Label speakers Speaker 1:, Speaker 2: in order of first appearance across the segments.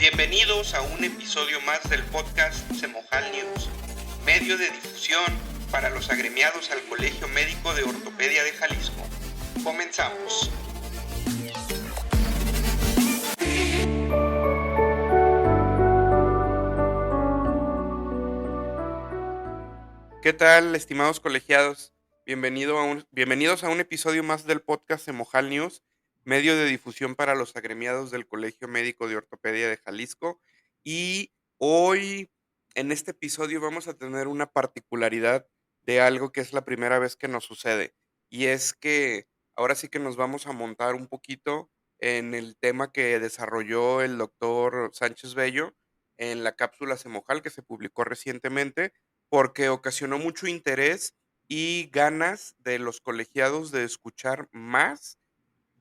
Speaker 1: Bienvenidos a un episodio más del podcast Semojal News, medio de difusión para los agremiados al Colegio Médico de Ortopedia de Jalisco. Comenzamos. ¿Qué tal, estimados colegiados? Bienvenidos a un episodio más del podcast Semojal News, medio de difusión para los agremiados del Colegio Médico de Ortopedia de Jalisco. Y hoy, en este episodio, vamos a tener una particularidad de algo que es la primera vez que nos sucede. Y es que ahora sí que nos vamos a montar un poquito en el tema que desarrolló el doctor Sánchez Bello en la cápsula Semojal que se publicó recientemente porque ocasionó mucho interés y ganas de los colegiados de escuchar más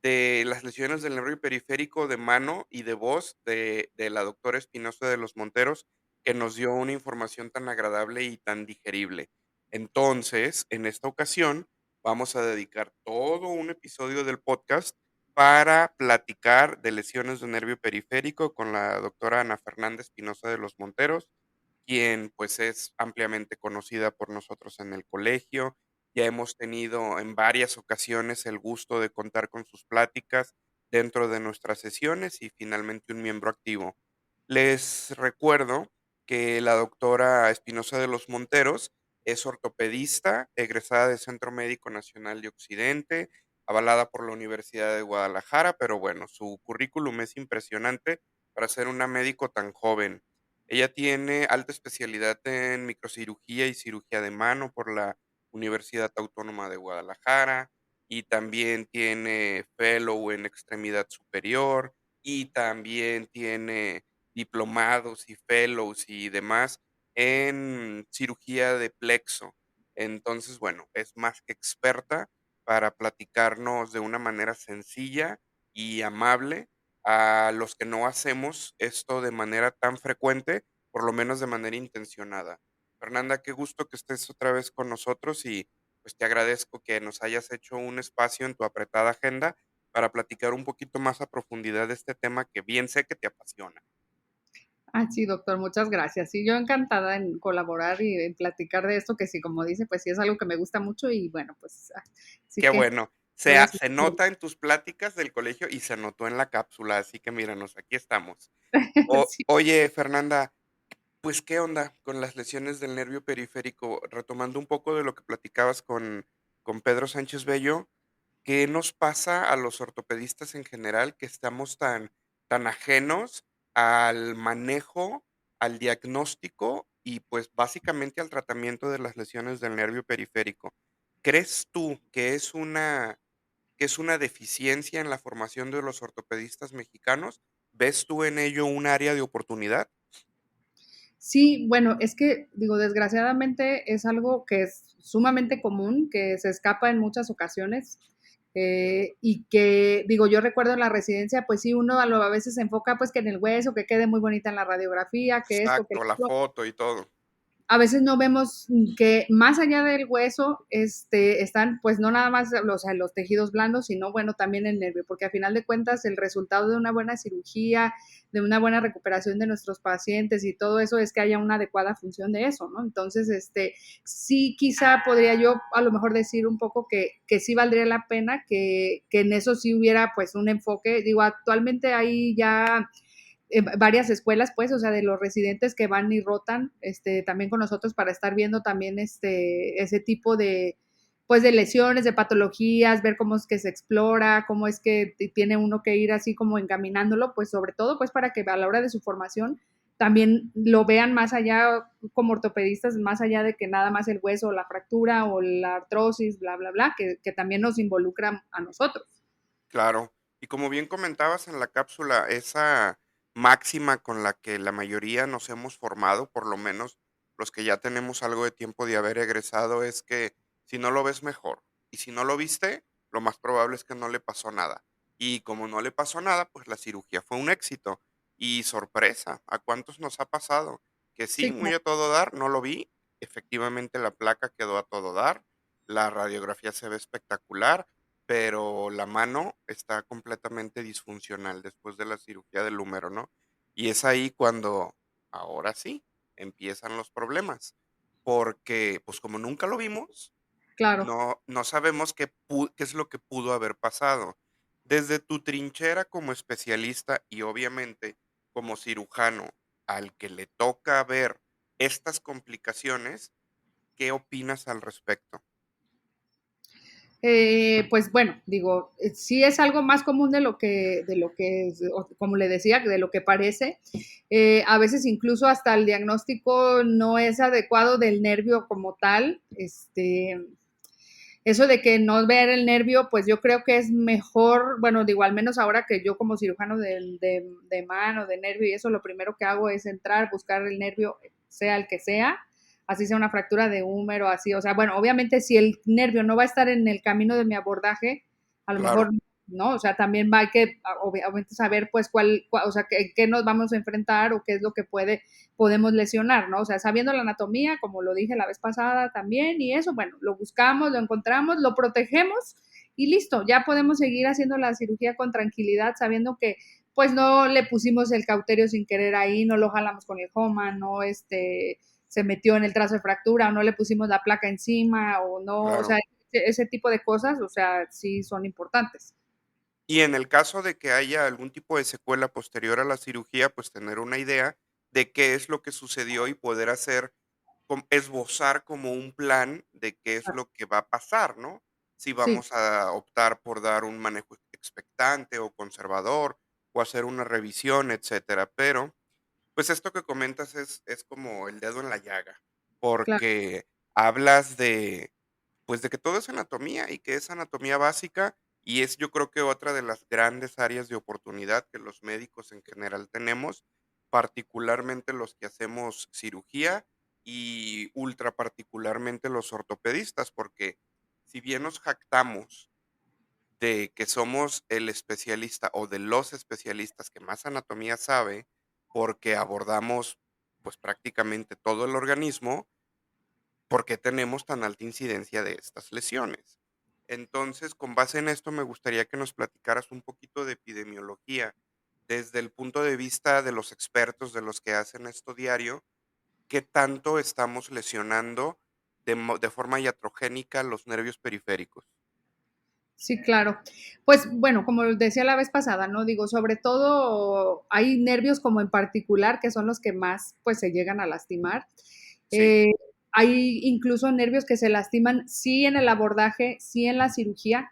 Speaker 1: de las lesiones del nervio periférico de mano y de voz de la doctora Espinosa de los Monteros, que nos dio una información tan agradable y tan digerible. Entonces, en esta ocasión, vamos a dedicar todo un episodio del podcast para platicar de lesiones de nervio periférico con la doctora Ana Fernanda Espinosa de los Monteros, quien pues es ampliamente conocida por nosotros en el colegio. Ya hemos tenido en varias ocasiones el gusto de contar con sus pláticas dentro de nuestras sesiones y finalmente un miembro activo. Les recuerdo que la doctora Espinosa de los Monteros es ortopedista, egresada del Centro Médico Nacional de Occidente, avalada por la Universidad de Guadalajara, pero bueno, su currículum es impresionante para ser una médico tan joven. Ella tiene alta especialidad en microcirugía y cirugía de mano por la Universidad Autónoma de Guadalajara, y también tiene fellow en extremidad superior, y también tiene diplomados y fellows y demás en cirugía de plexo. Entonces, bueno, es más que experta para platicarnos de una manera sencilla y amable a los que no hacemos esto de manera tan frecuente, por lo menos de manera intencionada. Fernanda, qué gusto que estés otra vez con nosotros y pues te agradezco que nos hayas hecho un espacio en tu apretada agenda para platicar un poquito más a profundidad de este tema que bien sé que te apasiona.
Speaker 2: Ah, sí, doctor, muchas gracias. Sí, yo encantada en colaborar y en platicar de esto, que sí, como dice, pues sí es algo que me gusta mucho y bueno, pues sí
Speaker 1: Qué
Speaker 2: que
Speaker 1: bueno.
Speaker 2: voy a hacer.
Speaker 1: Se nota en tus pláticas del colegio y se notó en la cápsula, así que míranos, aquí estamos.
Speaker 2: Sí.
Speaker 1: Oye, Fernanda, pues, ¿qué onda con las lesiones del nervio periférico? Retomando un poco de lo que platicabas con Pedro Sánchez Bello, ¿qué nos pasa a los ortopedistas en general que estamos tan ajenos al manejo, al diagnóstico y, pues, básicamente al tratamiento de las lesiones del nervio periférico? ¿Crees tú que es una deficiencia en la formación de los ortopedistas mexicanos? ¿Ves tú en ello un área de oportunidad?
Speaker 2: Sí, bueno, es que digo, desgraciadamente es algo que es sumamente común, que se escapa en muchas ocasiones. Y que digo, yo recuerdo en la residencia, pues sí, uno a veces se enfoca pues que en el hueso, que quede muy bonita en la radiografía, que esto, que el
Speaker 1: Exacto, la
Speaker 2: otro.
Speaker 1: foto y todo.
Speaker 2: A veces no vemos que más allá del hueso están, pues no nada más los tejidos blandos, sino bueno, también el nervio, porque a final de cuentas el resultado de una buena cirugía, de una buena recuperación de nuestros pacientes y todo eso es que haya una adecuada función de eso, ¿no? Entonces, sí quizá podría yo a lo mejor decir un poco que sí valdría la pena que en eso sí hubiera pues un enfoque. Digo, actualmente hay ya varias escuelas, pues, o sea, de los residentes que van y rotan, también con nosotros para estar viendo también, ese tipo de, pues, de lesiones, de patologías, ver cómo es que se explora, cómo es que tiene uno que ir así como encaminándolo, pues, sobre todo, pues, para que a la hora de su formación también lo vean más allá como ortopedistas, más allá de que nada más el hueso, o la fractura o la artrosis, bla, bla, bla, que también nos involucra a nosotros.
Speaker 1: Claro. Y como bien comentabas en la cápsula, esa máxima con la que la mayoría nos hemos formado, por lo menos los que ya tenemos algo de tiempo de haber egresado, es que si no lo ves mejor y si no lo viste, lo más probable es que no le pasó nada. Y como no le pasó nada, pues la cirugía fue un éxito. Y sorpresa, ¿a cuántos nos ha pasado? Que sí,
Speaker 2: Sí,
Speaker 1: muy a todo dar, no lo vi. Efectivamente, la placa quedó a todo dar. La radiografía se ve espectacular, pero la mano está completamente disfuncional después de la cirugía del húmero, ¿no? Y es ahí cuando, ahora sí, empiezan los problemas, porque, pues, como nunca lo vimos,
Speaker 2: claro.
Speaker 1: no sabemos qué es lo que pudo haber pasado. Desde tu trinchera como especialista y obviamente como cirujano al que le toca ver estas complicaciones, ¿qué opinas al respecto?
Speaker 2: Pues bueno, digo, sí es algo más común de lo que es, como le decía, de lo que parece. A veces incluso hasta el diagnóstico no es adecuado del nervio como tal. Eso de que no ver el nervio, pues yo creo que es mejor, bueno, digo, al menos ahora que yo como cirujano de mano, de nervio y eso, lo primero que hago es entrar, buscar el nervio, sea el que sea, así sea una fractura de húmero, así, o sea, bueno, obviamente si el nervio no va a estar en el camino de mi abordaje, a lo
Speaker 1: Claro,
Speaker 2: mejor, ¿no? O sea, también va a que, obviamente, saber, pues, o sea, qué nos vamos a enfrentar o qué es lo que podemos lesionar, ¿no? O sea, sabiendo la anatomía, como lo dije la vez pasada también, y eso, bueno, lo buscamos, lo encontramos, lo protegemos y listo, ya podemos seguir haciendo la cirugía con tranquilidad, sabiendo que pues no le pusimos el cauterio sin querer ahí, no lo jalamos con el Homa, no se metió en el trazo de fractura o no le pusimos la placa encima o no, o sea,
Speaker 1: claro.
Speaker 2: ese tipo de cosas, o sea, sí son importantes.
Speaker 1: Y en el caso de que haya algún tipo de secuela posterior a la cirugía, pues tener una idea de qué es lo que sucedió y poder hacer, esbozar como un plan de qué es lo que va a pasar, ¿no? Si
Speaker 2: Sí,
Speaker 1: vamos a optar por dar un manejo expectante o conservador o hacer una revisión, etcétera. Pero, pues esto que comentas es como el dedo en la llaga,
Speaker 2: claro.
Speaker 1: porque hablas de, pues, de que todo es anatomía y que es anatomía básica, y es, yo creo que otra de las grandes áreas de oportunidad que los médicos en general tenemos, particularmente los que hacemos cirugía y ultra particularmente los ortopedistas, porque si bien nos jactamos de que somos el especialista o de los especialistas que más anatomía sabe, porque abordamos, pues, prácticamente todo el organismo, ¿por qué tenemos tan alta incidencia de estas lesiones? Entonces, con base en esto, me gustaría que nos platicaras un poquito de epidemiología, desde el punto de vista de los expertos, de los que hacen esto diario, ¿qué tanto estamos lesionando de forma iatrogénica los nervios periféricos?
Speaker 2: Sí, claro. Pues bueno, como decía la vez pasada, ¿no? Digo, sobre todo hay nervios como en particular que son los que más pues se llegan a lastimar.
Speaker 1: Sí,
Speaker 2: Eh, Hay incluso nervios que se lastiman sí en el abordaje, sí en la cirugía.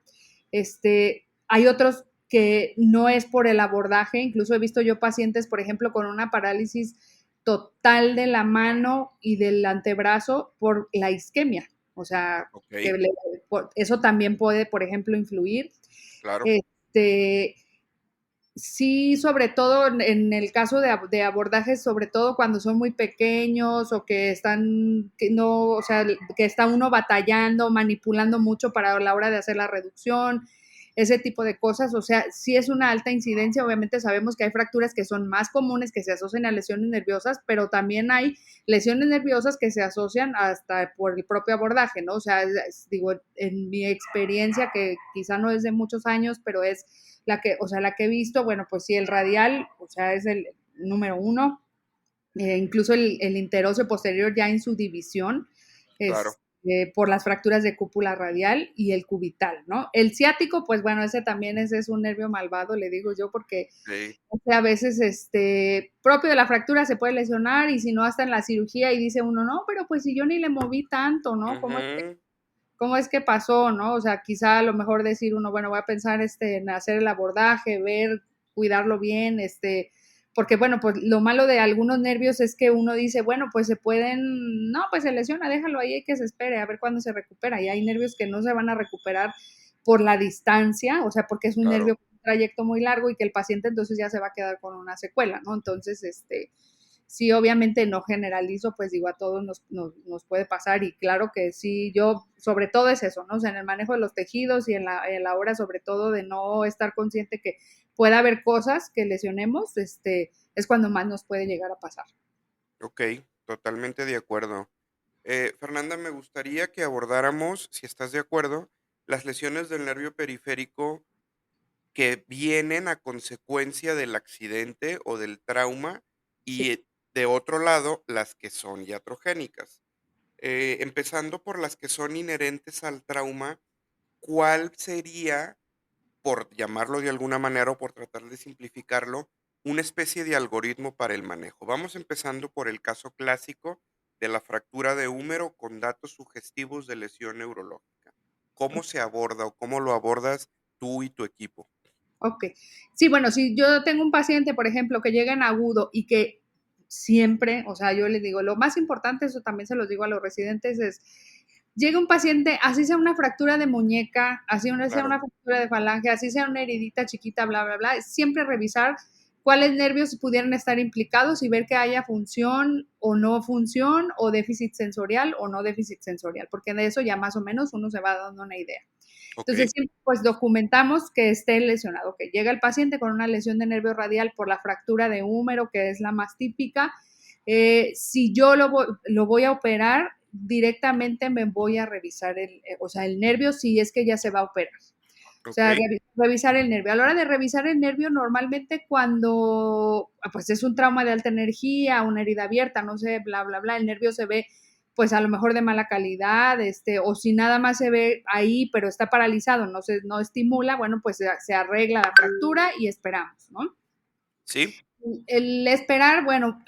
Speaker 2: Hay otros que no es por el abordaje, incluso he visto yo pacientes, por ejemplo, con una parálisis total de la mano y del antebrazo por la isquemia. O sea, que
Speaker 1: okey,
Speaker 2: eso también puede, por ejemplo, influir.
Speaker 1: claro,
Speaker 2: Este, sí, sobre todo en el caso de abordajes, sobre todo cuando son muy pequeños o que están, que no, o sea, que está uno batallando, manipulando mucho para la hora de hacer la reducción, ese tipo de cosas, o sea, sí es una alta incidencia, obviamente sabemos que hay fracturas que son más comunes que se asocian a lesiones nerviosas, pero también hay lesiones nerviosas que se asocian hasta por el propio abordaje, ¿no? O sea, digo, en mi experiencia, que quizá no es de muchos años, pero es la que he visto, bueno, pues sí, el radial, o sea, es el número uno, incluso el interóseo posterior ya en su división,
Speaker 1: claro,
Speaker 2: por las fracturas de cúpula radial y el cubital, ¿no? El ciático, pues bueno, ese también es un nervio malvado, le digo yo, porque
Speaker 1: sí,
Speaker 2: o sea, a veces propio de la fractura se puede lesionar y si no hasta en la cirugía y dice uno, no, pero pues si yo ni le moví tanto, ¿no?
Speaker 1: ujú,
Speaker 2: ¿Cómo es que pasó, no? O sea, quizá a lo mejor decir uno, bueno, voy a pensar en hacer el abordaje, ver, cuidarlo bien, porque bueno, pues lo malo de algunos nervios es que uno dice, bueno, pues se pueden, no, pues se lesiona, déjalo ahí, hay que se espere, a ver cuándo se recupera. Y hay nervios que no se van a recuperar por la distancia, o sea, porque es un
Speaker 1: claro,
Speaker 2: nervio con un trayecto muy largo y que el paciente entonces ya se va a quedar con una secuela, ¿no? Entonces, sí, obviamente no generalizo, pues digo, a todos nos puede pasar y claro que sí, yo sobre todo es eso, ¿no? O sea, en el manejo de los tejidos y en la hora sobre todo de no estar consciente que pueda haber cosas que lesionemos, es cuando más nos puede llegar a pasar.
Speaker 1: okey, totalmente de acuerdo. Fernanda, me gustaría que abordáramos, si estás de acuerdo, las lesiones del nervio periférico que vienen a consecuencia del accidente o del trauma,
Speaker 2: Sí.
Speaker 1: y de otro lado, las que son iatrogénicas. Empezando por las que son inherentes al trauma, ¿cuál sería, por llamarlo de alguna manera o por tratar de simplificarlo, una especie de algoritmo para el manejo? Vamos empezando por el caso clásico de la fractura de húmero con datos sugestivos de lesión neurológica. ¿Cómo se aborda o cómo lo abordas tú y tu equipo?
Speaker 2: Ok. Sí, bueno, si yo tengo un paciente, por ejemplo, que llega en agudo y que siempre, o sea, yo les digo, lo más importante, eso también se los digo a los residentes, es, llega un paciente, así sea una fractura de muñeca, así sea
Speaker 1: Claro,
Speaker 2: una fractura de falange, así sea una heridita chiquita, bla, bla, bla, siempre revisar cuáles nervios pudieran estar implicados y ver que haya función o no función, o déficit sensorial o no déficit sensorial, porque de eso ya más o menos uno se va dando una idea. Entonces,
Speaker 1: okey,
Speaker 2: siempre pues documentamos que esté lesionado, que llega el paciente con una lesión de nervio radial por la fractura de húmero, que es la más típica. Si yo lo voy a operar, directamente me voy a revisar o sea, el nervio si es que ya se va a operar. O sea,
Speaker 1: okey,
Speaker 2: revisar el nervio. A la hora de revisar el nervio, normalmente cuando pues es un trauma de alta energía, una herida abierta, no sé, bla, bla, bla, el nervio se ve pues a lo mejor de mala calidad, o si nada más se ve ahí, pero está paralizado, no estimula, bueno, pues se arregla la fractura y esperamos, ¿no?
Speaker 1: sí,
Speaker 2: El esperar, bueno,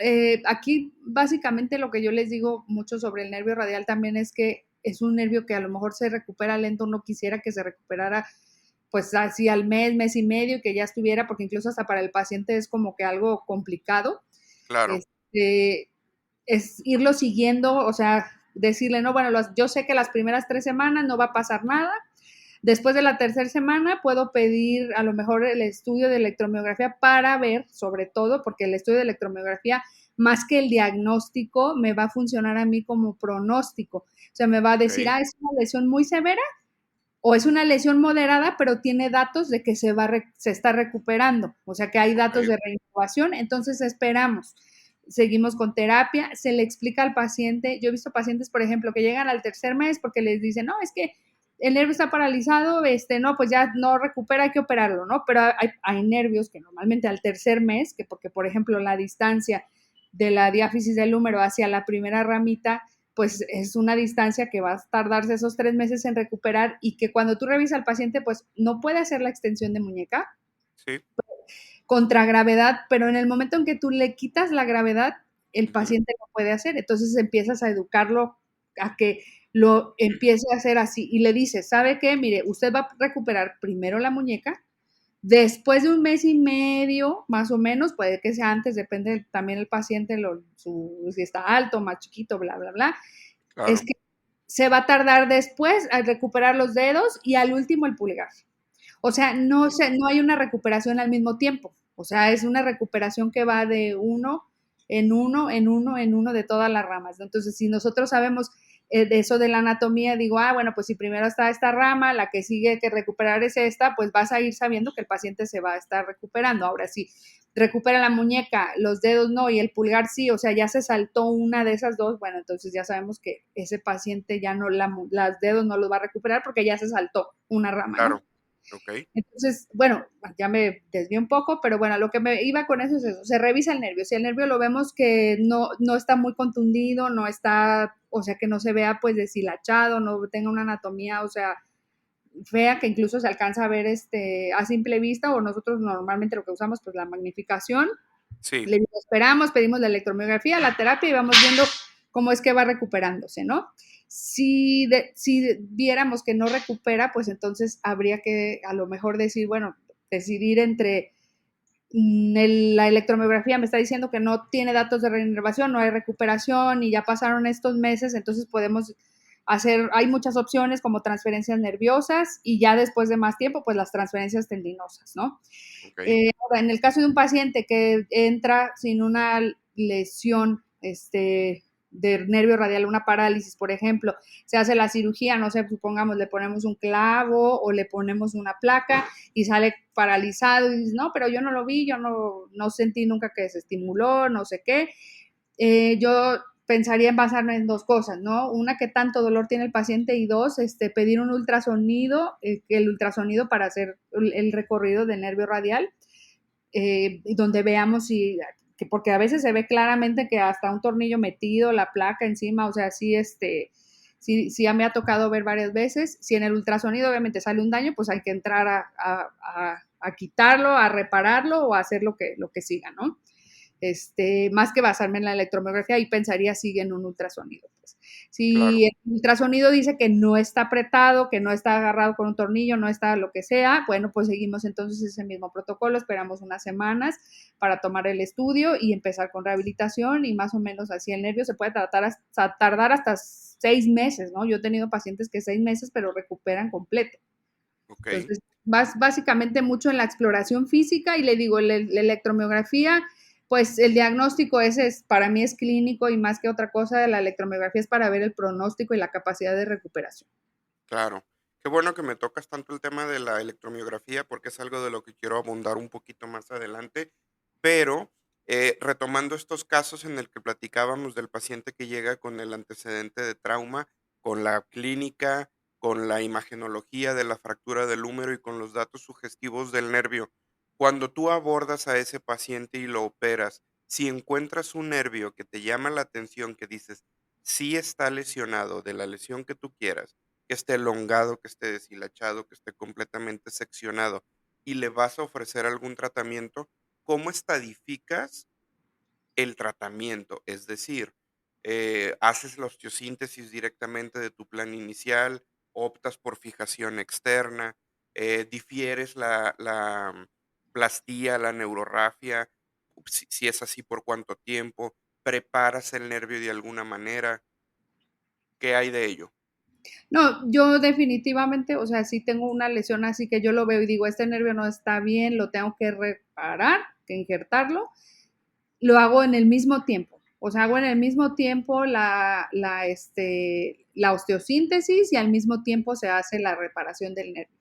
Speaker 2: aquí básicamente lo que yo les digo mucho sobre el nervio radial también es que es un nervio que a lo mejor se recupera lento, no quisiera que se recuperara pues así al mes, mes y medio, que ya estuviera, porque incluso hasta para el paciente es como que algo complicado.
Speaker 1: claro,
Speaker 2: Este, es irlo siguiendo, o sea, decirle, no, bueno, yo sé que las primeras 3 semanas no va a pasar nada. Después de la tercera semana puedo pedir a lo mejor el estudio de electromiografía para ver, sobre todo, porque el estudio de electromiografía, más que el diagnóstico, me va a funcionar a mí como pronóstico. O sea, me va a decir,
Speaker 1: okey,
Speaker 2: es una lesión muy severa o es una lesión moderada, pero tiene datos de que se está recuperando, o sea que hay datos
Speaker 1: okey,
Speaker 2: de reinnovación, entonces esperamos. Seguimos con terapia, se le explica al paciente. Yo he visto pacientes, por ejemplo, que llegan al tercer mes porque les dicen, no, es que el nervio está paralizado, no, pues ya no recupera, hay que operarlo, ¿no? Pero hay nervios que normalmente al tercer mes, que porque, por ejemplo, la distancia de la diáfisis del húmero hacia la primera ramita pues es una distancia que va a tardarse esos 3 meses en recuperar y que cuando tú revisas al paciente, pues no puede hacer la extensión de muñeca
Speaker 1: sí,
Speaker 2: contra gravedad, pero en el momento en que tú le quitas la gravedad, el
Speaker 1: ujú,
Speaker 2: paciente no puede hacer. Entonces empiezas a educarlo a que lo empiece a hacer así y le dices, ¿sabe qué? Mire, usted va a recuperar primero la muñeca, después de un mes y medio, más o menos, puede que sea antes, depende también el paciente, si está alto, más chiquito, bla, bla, bla, es
Speaker 1: claro,
Speaker 2: que se va a tardar después a recuperar los dedos y al último el pulgar. O sea, no hay una recuperación al mismo tiempo. O sea, es una recuperación que va de uno en uno, en uno, en uno de todas las ramas, ¿no? Entonces, si nosotros sabemos de eso de la anatomía, digo, bueno, pues si primero está esta rama, la que sigue que recuperar es esta, pues vas a ir sabiendo que el paciente se va a estar recuperando. Ahora sí, recupera la muñeca, los dedos no y el pulgar sí, o sea, ya se saltó una de esas dos, bueno, entonces ya sabemos que ese paciente ya no, las dedos no los va a recuperar porque ya se saltó una rama, ¿no?
Speaker 1: claro, okey,
Speaker 2: Entonces, bueno, ya me desvié un poco, pero bueno, lo que me iba con eso es eso, se revisa el nervio, si el nervio lo vemos que no está muy contundido, no está, o sea, que no se vea pues deshilachado, no tenga una anatomía, o sea, fea, que incluso se alcanza a ver a simple vista, o nosotros normalmente lo que usamos pues la magnificación,
Speaker 1: sí,
Speaker 2: le esperamos, pedimos la electromiografía, la terapia y vamos viendo cómo es que va recuperándose, ¿no? Si viéramos que no recupera, pues entonces habría que a lo mejor decir, bueno, decidir entre la electromiografía me está diciendo que no tiene datos de reinnervación, no hay recuperación y ya pasaron estos meses, entonces podemos hay muchas opciones como transferencias nerviosas y ya después de más tiempo, pues las transferencias tendinosas, ¿no?
Speaker 1: okey,
Speaker 2: Ahora, en el caso de un paciente que entra sin una lesión de nervio radial, una parálisis, por ejemplo, se hace la cirugía, no sé, supongamos, le ponemos un clavo o le ponemos una placa y sale paralizado y dices, no, pero yo no lo vi, yo no sentí nunca que se estimuló, no sé qué. Yo pensaría en basarme en dos cosas, ¿no? Una, qué tanto dolor tiene el paciente y dos, pedir un ultrasonido, el ultrasonido para hacer el recorrido del nervio radial, donde veamos si, porque a veces se ve claramente que hasta un tornillo metido, la placa encima, o sea, sí ya me ha tocado ver varias veces. Si en el ultrasonido obviamente sale un daño, pues hay que entrar a quitarlo, a repararlo o a hacer lo que siga, ¿no? Más que basarme en la electromiografía, y pensaría sigue en un ultrasonido. Pues.
Speaker 1: Claro.
Speaker 2: Si el ultrasonido dice que no está apretado, que no está agarrado con un tornillo, no está lo que sea, bueno, pues seguimos entonces ese mismo protocolo, esperamos unas semanas para tomar el estudio y empezar con rehabilitación, y más o menos así el nervio se puede tardar hasta 6 meses, ¿no? Yo he tenido pacientes que 6 meses, pero recuperan completo.
Speaker 1: Ok,
Speaker 2: Entonces, básicamente mucho en la exploración física, y le digo, la electromiografía, pues el diagnóstico ese para mí es clínico, y más que otra cosa, la electromiografía es para ver el pronóstico y la capacidad de recuperación.
Speaker 1: claro. Qué bueno que me tocas tanto el tema de la electromiografía porque es algo de lo que quiero abundar un poquito más adelante, pero retomando estos casos en el que platicábamos del paciente que llega con el antecedente de trauma, con la clínica, con la imagenología de la fractura del húmero y con los datos sugestivos del nervio, cuando tú abordas a ese paciente y lo operas, si encuentras un nervio que te llama la atención, que dices, sí está lesionado de la lesión que tú quieras, que esté elongado, que esté deshilachado, que esté completamente seccionado, y le vas a ofrecer algún tratamiento, ¿cómo estadificas el tratamiento? Es decir, haces la osteosíntesis directamente de tu plan inicial, optas por fijación externa, difieres la plastía, la neurorrafia, si es así, por cuánto tiempo, preparas el nervio de alguna manera, ¿qué hay de ello?
Speaker 2: No, yo definitivamente, o sea, sí tengo una lesión así que yo lo veo y digo, este nervio no está bien, lo tengo que reparar, que injertarlo, lo hago en el mismo tiempo. O sea, hago en el mismo tiempo la osteosíntesis, y al mismo tiempo se hace la reparación del nervio.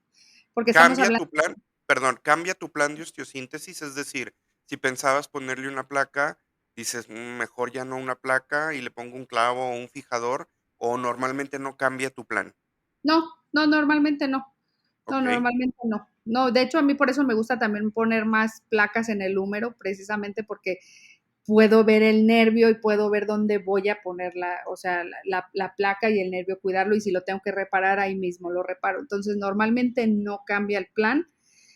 Speaker 2: Porque estamos
Speaker 1: Cambia
Speaker 2: hablando,
Speaker 1: tu plan, perdón, cambia tu plan de osteosíntesis, es decir, si pensabas ponerle una placa, dices: mejor ya no una placa y le pongo un clavo o un fijador", o normalmente no cambia tu plan.
Speaker 2: no, no, normalmente no. No,
Speaker 1: Okey,
Speaker 2: normalmente no. No, de hecho, a mí por eso me gusta también poner más placas en el húmero, precisamente porque puedo ver el nervio y puedo ver dónde voy a poner o sea, la placa y el nervio, cuidarlo, y si lo tengo que reparar, ahí mismo lo reparo. Entonces, normalmente no cambia el plan,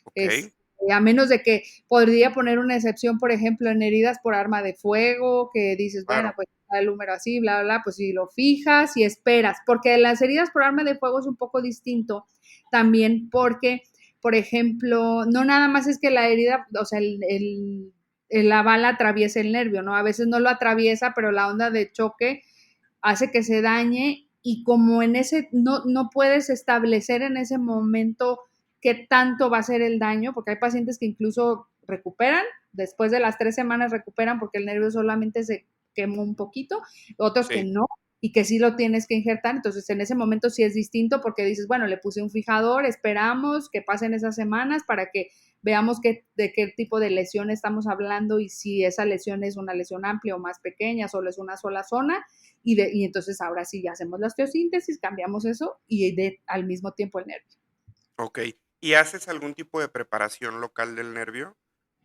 Speaker 1: okey,
Speaker 2: a menos de que podría poner una excepción, por ejemplo, en heridas por arma de fuego, que dices, bueno,
Speaker 1: claro,
Speaker 2: pues está el número así, bla, bla, bla, pues si lo fijas y esperas, porque las heridas por arma de fuego es un poco distinto también, porque, por ejemplo, no nada más es que la herida, o sea, la bala atraviesa el nervio, ¿no? A veces no lo atraviesa, pero la onda de choque hace que se dañe, y como en ese no puedes establecer en ese momento qué tanto va a ser el daño, porque hay pacientes que incluso recuperan, después de las 3 semanas recuperan porque el nervio solamente se quemó un poquito, otros que
Speaker 1: sí,
Speaker 2: no, y que sí lo tienes que injertar. Entonces en ese momento sí es distinto, porque dices, bueno, le puse un fijador, esperamos que pasen esas semanas para que veamos de qué tipo de lesión estamos hablando, y si esa lesión es una lesión amplia o más pequeña, solo es una sola zona, y entonces ahora sí ya hacemos la osteosíntesis, cambiamos eso, y al mismo tiempo el nervio.
Speaker 1: okey, ¿y haces algún tipo de preparación local del nervio?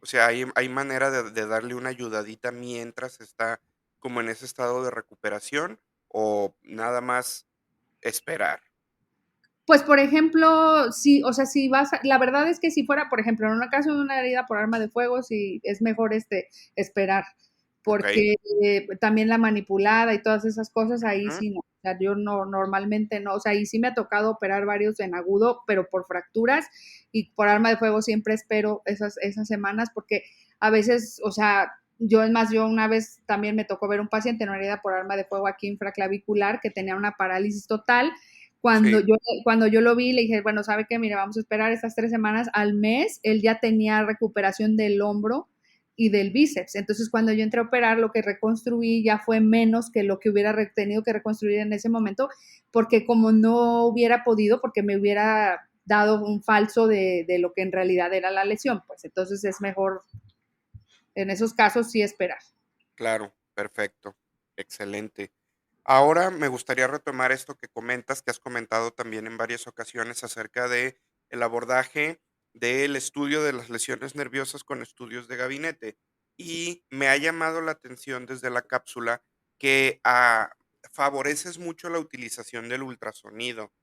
Speaker 1: O sea, ¿hay manera de darle una ayudadita mientras está como en ese estado de recuperación o nada más esperar?
Speaker 2: Pues, por ejemplo, sí, o sea, si vas la verdad es que si fuera, por ejemplo, en una caso de una herida por arma de fuego, sí es mejor, esperar,
Speaker 1: Okey,
Speaker 2: porque, también la manipulada y todas esas cosas, ahí
Speaker 1: ujú,
Speaker 2: sí no. O sea, yo no, normalmente no. O sea, ahí sí me ha tocado operar varios en agudo, pero por fracturas, y por arma de fuego siempre espero esas semanas, porque a veces, o sea, yo una vez también me tocó ver un paciente en una herida por arma de fuego aquí infraclavicular, que tenía una parálisis total. Cuando
Speaker 1: sí,
Speaker 2: yo cuando yo lo vi, le dije: "Bueno, ¿sabe qué? Mire, vamos a esperar estas 3 semanas". Al mes, él ya tenía recuperación del hombro y del bíceps. Entonces, cuando yo entré a operar, lo que reconstruí ya fue menos que lo que hubiera tenido que reconstruir en ese momento, porque como no hubiera podido, porque me hubiera dado un falso de lo que en realidad era la lesión, pues entonces es mejor en esos casos sí esperar.
Speaker 1: claro, perfecto. Excelente. Ahora me gustaría retomar esto que comentas, que has comentado también en varias ocasiones acerca de el abordaje del estudio de las lesiones nerviosas con estudios de gabinete. Y me ha llamado la atención desde la cápsula que favoreces mucho la utilización del ultrasonido.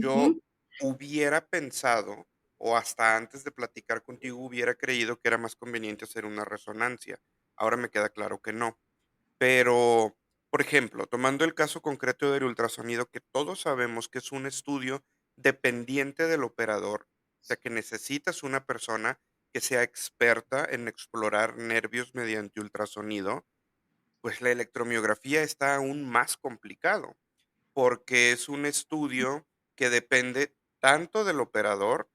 Speaker 1: Yo
Speaker 2: Ujú.
Speaker 1: hubiera pensado, o hasta antes de platicar contigo, hubiera creído que era más conveniente hacer una resonancia. Ahora me queda claro que no. Pero, por ejemplo, tomando el caso concreto del ultrasonido, que todos sabemos que es un estudio dependiente del operador, o sea, que necesitas una persona que sea experta en explorar nervios mediante ultrasonido, pues la electromiografía está aún más complicado, porque es un estudio que depende tanto del operador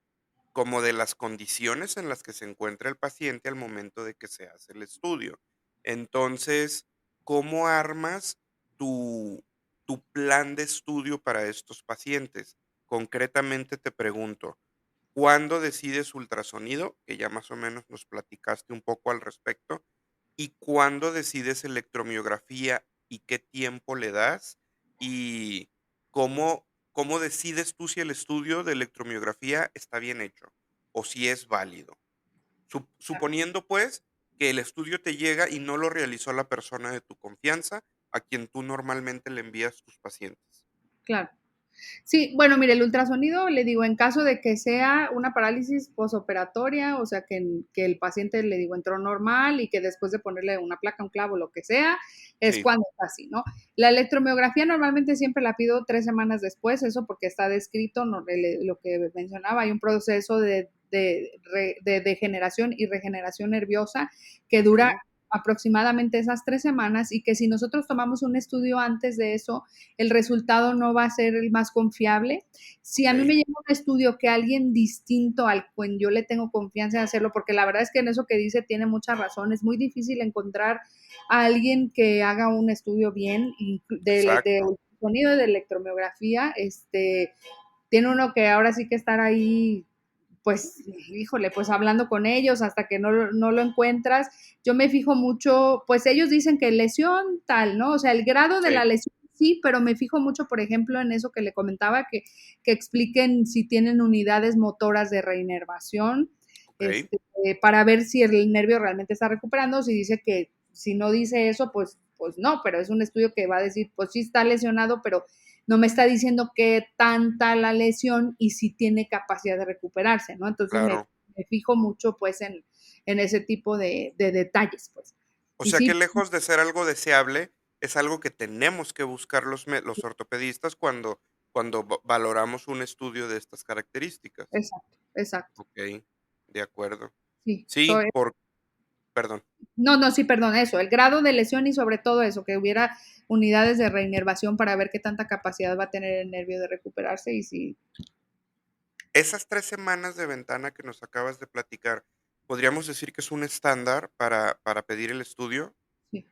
Speaker 1: como de las condiciones en las que se encuentra el paciente al momento de que se hace el estudio. Entonces, ¿cómo armas tu, tu plan de estudio para estos pacientes? Concretamente te pregunto, ¿cuándo decides ultrasonido? Que ya más o menos nos platicaste un poco al respecto. ¿Y cuándo decides electromiografía y qué tiempo le das? ¿Y cómo decides tú si el estudio de electromiografía está bien hecho o si es válido? Suponiendo, pues, que el estudio te llega y no lo realizó la persona de tu confianza, a quien tú normalmente le envías tus pacientes.
Speaker 2: Claro. Sí, bueno, mire, el ultrasonido, le digo, en caso de que sea una parálisis posoperatoria, o sea, que el paciente, le digo, entró normal y que después de ponerle una placa, un clavo, lo que sea, es
Speaker 1: Sí,
Speaker 2: cuando está así, ¿no? La electromiografía normalmente siempre la pido 3 semanas después, eso porque está descrito, no, lo que mencionaba, hay un proceso de degeneración y regeneración nerviosa que dura
Speaker 1: ujú,
Speaker 2: aproximadamente esas 3 semanas y que si nosotros tomamos un estudio antes de eso, el resultado no va a ser el más confiable. Si a mí me
Speaker 1: okey,
Speaker 2: llega un estudio que alguien distinto al cual yo le tengo confianza de hacerlo, porque la verdad es que en eso que dice tiene mucha razón, es muy difícil encontrar a alguien que haga un estudio bien de
Speaker 1: exacto,
Speaker 2: sonido y de electromiografía, tiene uno que ahora sí que estar ahí, pues, híjole, pues hablando con ellos hasta que no lo encuentras. Yo me fijo mucho, pues ellos dicen que lesión tal, ¿no? O sea, el grado de
Speaker 1: sí,
Speaker 2: la lesión sí, pero me fijo mucho, por ejemplo, en eso que le comentaba, que expliquen si tienen unidades motoras de reinervación,
Speaker 1: okey,
Speaker 2: para ver si el nervio realmente está recuperando. Si dice que, si no dice eso, pues no, pero es un estudio que va a decir, pues sí está lesionado, pero no me está diciendo qué tanta la lesión y si tiene capacidad de recuperarse, ¿no? Entonces
Speaker 1: claro.
Speaker 2: me fijo mucho pues en ese tipo de detalles, pues.
Speaker 1: O
Speaker 2: Y
Speaker 1: sea que
Speaker 2: sí,
Speaker 1: lejos de ser algo deseable, es algo que tenemos que buscar los ortopedistas cuando valoramos un estudio de estas características.
Speaker 2: exacto, exacto.
Speaker 1: Okey, de acuerdo.
Speaker 2: Sí,
Speaker 1: Sí, perdón.
Speaker 2: no, no, sí, perdón, eso, el grado de lesión y sobre todo eso, que hubiera unidades de reinervación para ver qué tanta capacidad va a tener el nervio de recuperarse y si,
Speaker 1: Esas 3 semanas de ventana que nos acabas de platicar, ¿podríamos decir que es un estándar para pedir el estudio?
Speaker 2: sí,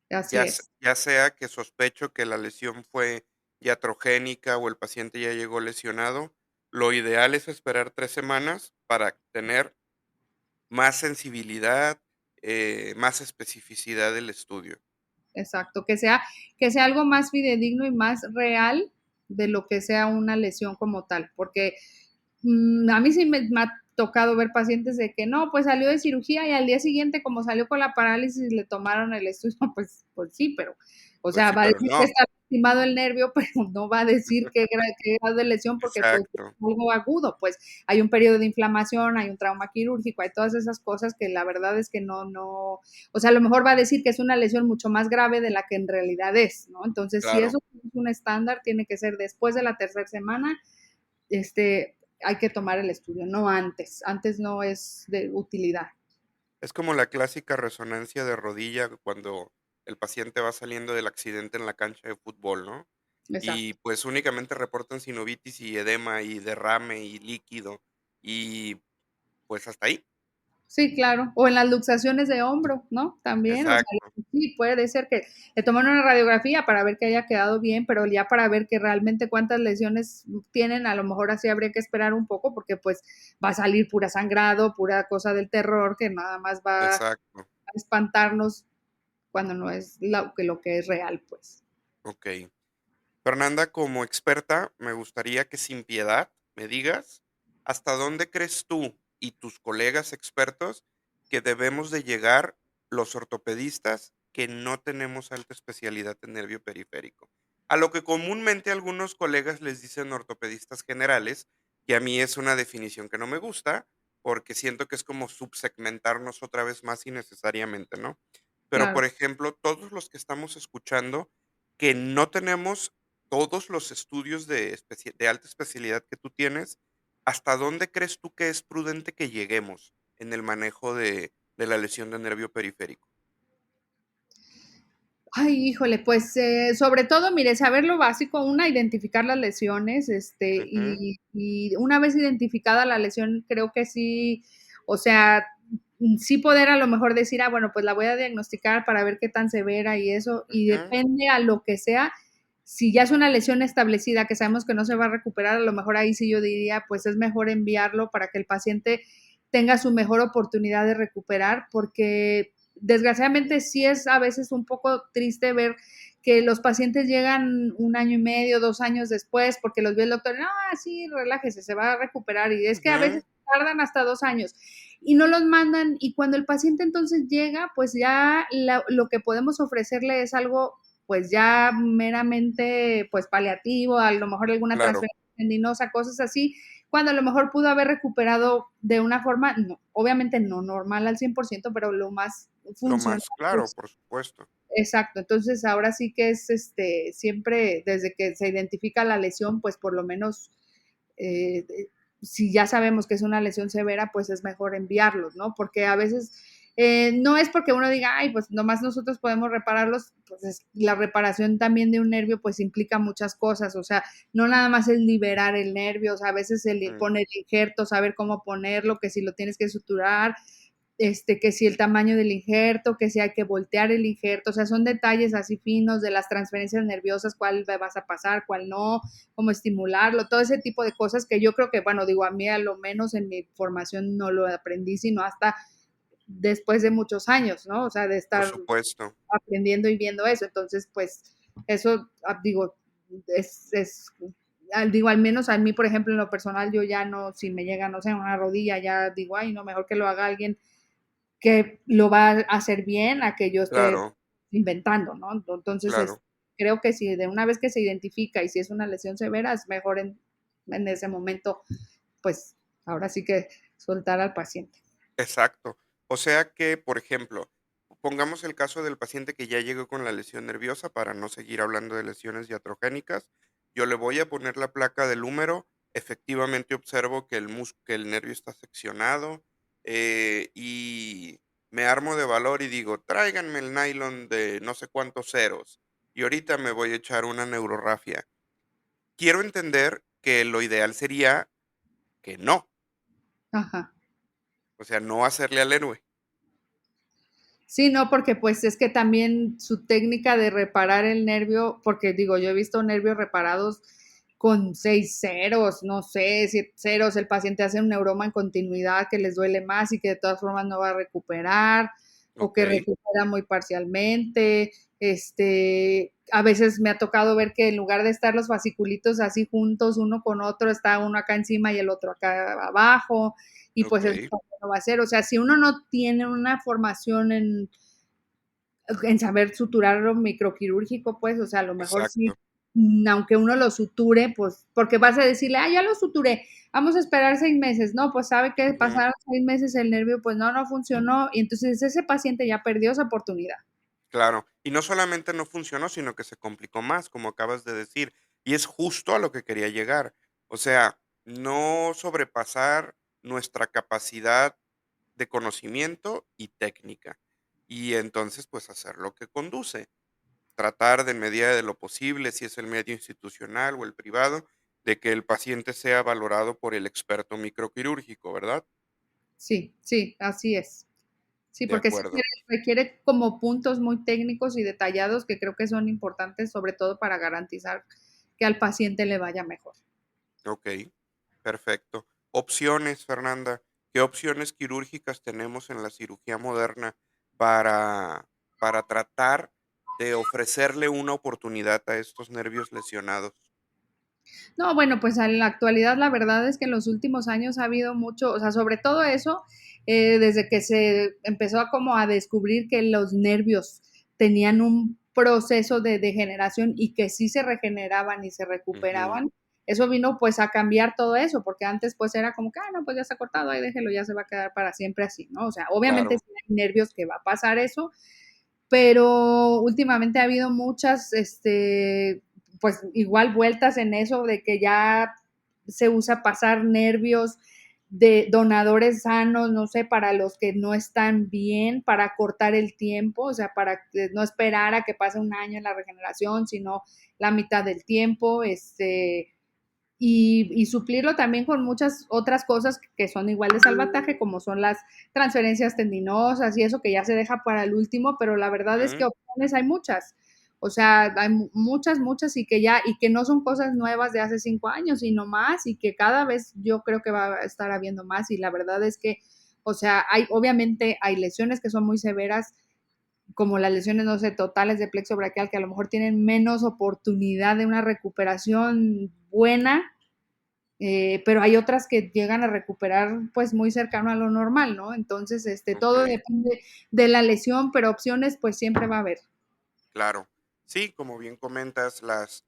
Speaker 2: así es.
Speaker 1: Ya sea que sospecho que la lesión fue iatrogénica o el paciente ya llegó lesionado, lo ideal es esperar 3 semanas para tener más sensibilidad, más especificidad del estudio.
Speaker 2: Exacto, que sea algo más fidedigno y más real de lo que sea una lesión como tal, porque a mí sí me ha tocado ver pacientes de que no, pues salió de cirugía y al día siguiente, como salió con la parálisis, le tomaron el estudio, pues sí, pero, o
Speaker 1: Pues
Speaker 2: sea,
Speaker 1: sí,
Speaker 2: va a
Speaker 1: pero
Speaker 2: decir que
Speaker 1: no.
Speaker 2: está lastimado el nervio, pero no va a decir qué grado de lesión, porque pues es
Speaker 1: Exacto,
Speaker 2: algo agudo, pues hay un periodo de inflamación, hay un trauma quirúrgico, hay todas esas cosas que la verdad es que no, o sea, a lo mejor va a decir que es una lesión mucho más grave de la que en realidad es, ¿no? Entonces, si
Speaker 1: claro.
Speaker 2: eso es un estándar, tiene que ser después de la tercera semana, hay que tomar el estudio, no antes. Antes no es de utilidad.
Speaker 1: Es como la clásica resonancia de rodilla cuando el paciente va saliendo del accidente en la cancha de fútbol, ¿no? Y,
Speaker 2: Exacto.
Speaker 1: pues, únicamente reportan sinovitis y edema y derrame y líquido y, pues, hasta ahí.
Speaker 2: Sí, claro. O en las luxaciones de hombro, ¿no? También, o sea,
Speaker 1: Exacto,
Speaker 2: sí, puede ser que le toman una radiografía para ver que haya quedado bien, pero ya para ver que realmente cuántas lesiones tienen, a lo mejor así habría que esperar un poco porque pues va a salir pura sangrado, pura cosa del terror que nada más va a
Speaker 1: exacto.
Speaker 2: espantarnos cuando no es lo que es real, pues.
Speaker 1: Ok. Fernanda, como experta, me gustaría que sin piedad me digas hasta dónde crees tú y tus colegas expertos que debemos de llegar los ortopedistas que no tenemos alta especialidad en nervio periférico. A lo que comúnmente algunos colegas les dicen ortopedistas generales, que a mí es una definición que no me gusta, porque siento que es como subsegmentarnos otra vez más innecesariamente, ¿no? Pero,
Speaker 2: Claro.
Speaker 1: por ejemplo, todos los que estamos escuchando que no tenemos todos los estudios de alta especialidad que tú tienes, ¿hasta dónde crees tú que es prudente que lleguemos en el manejo de la lesión de nervio periférico?
Speaker 2: Ay, híjole, pues, sobre todo, mire, saber lo básico, una, identificar las lesiones,
Speaker 1: Ujú,
Speaker 2: y una vez identificada la lesión, creo que sí, o sea, sí poder a lo mejor decir: "Ah, bueno, pues la voy a diagnosticar para ver qué tan severa y eso", y
Speaker 1: ujú,
Speaker 2: depende a lo que sea, si ya es una lesión establecida que sabemos que no se va a recuperar, a lo mejor ahí sí yo diría, pues es mejor enviarlo para que el paciente tenga su mejor oportunidad de recuperar, porque desgraciadamente sí es a veces un poco triste ver que los pacientes llegan 1 año y medio, 2 años después, porque los ve el doctor, no, sí, relájese, se va a recuperar, y es que a
Speaker 1: ujú,
Speaker 2: veces tardan hasta 2 años y no los mandan, y cuando el paciente entonces llega, pues ya lo que podemos ofrecerle es algo pues ya meramente pues paliativo, a lo mejor alguna
Speaker 1: claro,
Speaker 2: transferencia tendinosa, cosas así, cuando a lo mejor pudo haber recuperado de una forma, no, obviamente no normal al 100%, pero lo más
Speaker 1: lo
Speaker 2: funcional
Speaker 1: más claro,
Speaker 2: posible.
Speaker 1: por supuesto.
Speaker 2: Exacto, entonces ahora sí que es siempre desde que se identifica la lesión, pues por lo menos si ya sabemos que es una lesión severa, pues es mejor enviarlos, ¿no? Porque a veces no es porque uno diga, ay, pues nomás nosotros podemos repararlos, pues la reparación también de un nervio pues implica muchas cosas, o sea, no nada más es liberar el nervio, o sea, a veces el
Speaker 1: Mm,
Speaker 2: poner el injerto, saber cómo ponerlo, que si lo tienes que suturar, que si el tamaño del injerto, que si hay que voltear el injerto, o sea, son detalles así finos de las transferencias nerviosas, cuál vas a pasar, cuál no, cómo estimularlo, todo ese tipo de cosas que yo creo que, bueno, digo, a mí a lo menos en mi formación no lo aprendí, sino hasta después de muchos años, ¿no? O sea, de
Speaker 1: por
Speaker 2: estar
Speaker 1: supuesto,
Speaker 2: aprendiendo y viendo eso. Entonces, pues, eso, digo, es digo, al menos a mí, por ejemplo, en lo personal, yo ya no, si me llega, no sé, una rodilla, ya digo, ay, no, mejor que lo haga alguien que lo va a hacer bien a que yo esté
Speaker 1: claro,
Speaker 2: inventando, ¿no? Entonces,
Speaker 1: claro,
Speaker 2: creo que si de una vez que se identifica y si es una lesión severa, es mejor en ese momento, pues ahora sí que soltar al paciente.
Speaker 1: exacto. O sea que, por ejemplo, pongamos el caso del paciente que ya llegó con la lesión nerviosa para no seguir hablando de lesiones iatrogénicas. Yo le voy a poner la placa del húmero, efectivamente observo que que el nervio está seccionado y me armo de valor y digo, tráiganme el nylon de no sé cuántos ceros y ahorita me voy a echar una neurorrafia. Quiero entender que lo ideal sería que no,
Speaker 2: Ajá.
Speaker 1: o sea, no hacerle al héroe.
Speaker 2: Sí, no, porque pues es que también su técnica de reparar el nervio, porque digo, yo he visto nervios reparados con 6 ceros, no sé, 7 ceros, el paciente hace un neuroma en continuidad que les duele más y que de todas formas no va a recuperar, o
Speaker 1: Ok,
Speaker 2: que recupera muy parcialmente. A veces me ha tocado ver que en lugar de estar los fasciculitos así juntos uno con otro, está uno acá encima y el otro acá abajo, y pues eso
Speaker 1: ok,
Speaker 2: no va a ser. O sea, si uno no tiene una formación en saber suturar lo microquirúrgico, pues, o sea, a lo mejor sí,
Speaker 1: exacto.
Speaker 2: aunque uno lo suture, pues, porque vas a decirle, ah, ya lo suturé, vamos a esperar 6 meses. No, pues sabe que
Speaker 1: Ujú,
Speaker 2: pasaron 6 meses el nervio, pues no funcionó. Y entonces ese paciente ya perdió esa oportunidad.
Speaker 1: claro. Y no solamente no funcionó, sino que se complicó más, como acabas de decir. Y es justo a lo que quería llegar. O sea, no sobrepasar nuestra capacidad de conocimiento y técnica. Y entonces, pues hacer lo que conduce. Tratar de en medida de lo posible, si es el medio institucional o el privado, de que el paciente sea valorado por el experto microquirúrgico, ¿verdad?
Speaker 2: Sí, sí, así es. Sí,
Speaker 1: De
Speaker 2: porque sí
Speaker 1: acuerdo.
Speaker 2: requiere como puntos muy técnicos y detallados que creo que son importantes, sobre todo para garantizar que al paciente le vaya mejor.
Speaker 1: Ok, perfecto. Opciones, Fernanda. ¿Qué opciones quirúrgicas tenemos en la cirugía moderna para, para tratar de ofrecerle una oportunidad a estos nervios lesionados?
Speaker 2: No, bueno, pues en la actualidad la verdad es que en los últimos años ha habido mucho, o sea, sobre todo eso, desde que se empezó a como a descubrir que los nervios tenían un proceso de degeneración y que sí se regeneraban y se
Speaker 1: Ujú,
Speaker 2: recuperaban, eso vino pues a cambiar todo eso, porque antes pues era como que, ah, no, pues ya está cortado, ahí déjelo, ya se va a quedar para siempre así, ¿no? O sea, obviamente
Speaker 1: claro,
Speaker 2: sí hay nervios que va a pasar eso, pero últimamente ha habido muchas, pues igual vueltas en eso de que ya se usa pasar nervios de donadores sanos, no sé, para los que no están bien, para cortar el tiempo, o sea, para no esperar a que pase un año en la regeneración, sino la mitad del tiempo, y suplirlo también con muchas otras cosas que son igual de salvataje, como son las transferencias tendinosas y eso que ya se deja para el último, pero la verdad es que
Speaker 1: ujú,
Speaker 2: opciones hay muchas. O sea, hay muchas, muchas y que ya, y que no son cosas nuevas de hace 5 años, sino más, y que cada vez yo creo que va a estar habiendo más. Y la verdad es que, o sea, obviamente hay lesiones que son muy severas, como las lesiones, no sé, totales de plexo braquial, que a lo mejor tienen menos oportunidad de una recuperación buena, pero hay otras que llegan a recuperar pues muy cercano a lo normal, ¿no? Entonces, todo
Speaker 1: okey,
Speaker 2: depende de la lesión, pero opciones pues siempre va a haber.
Speaker 1: claro. Sí, como bien comentas, las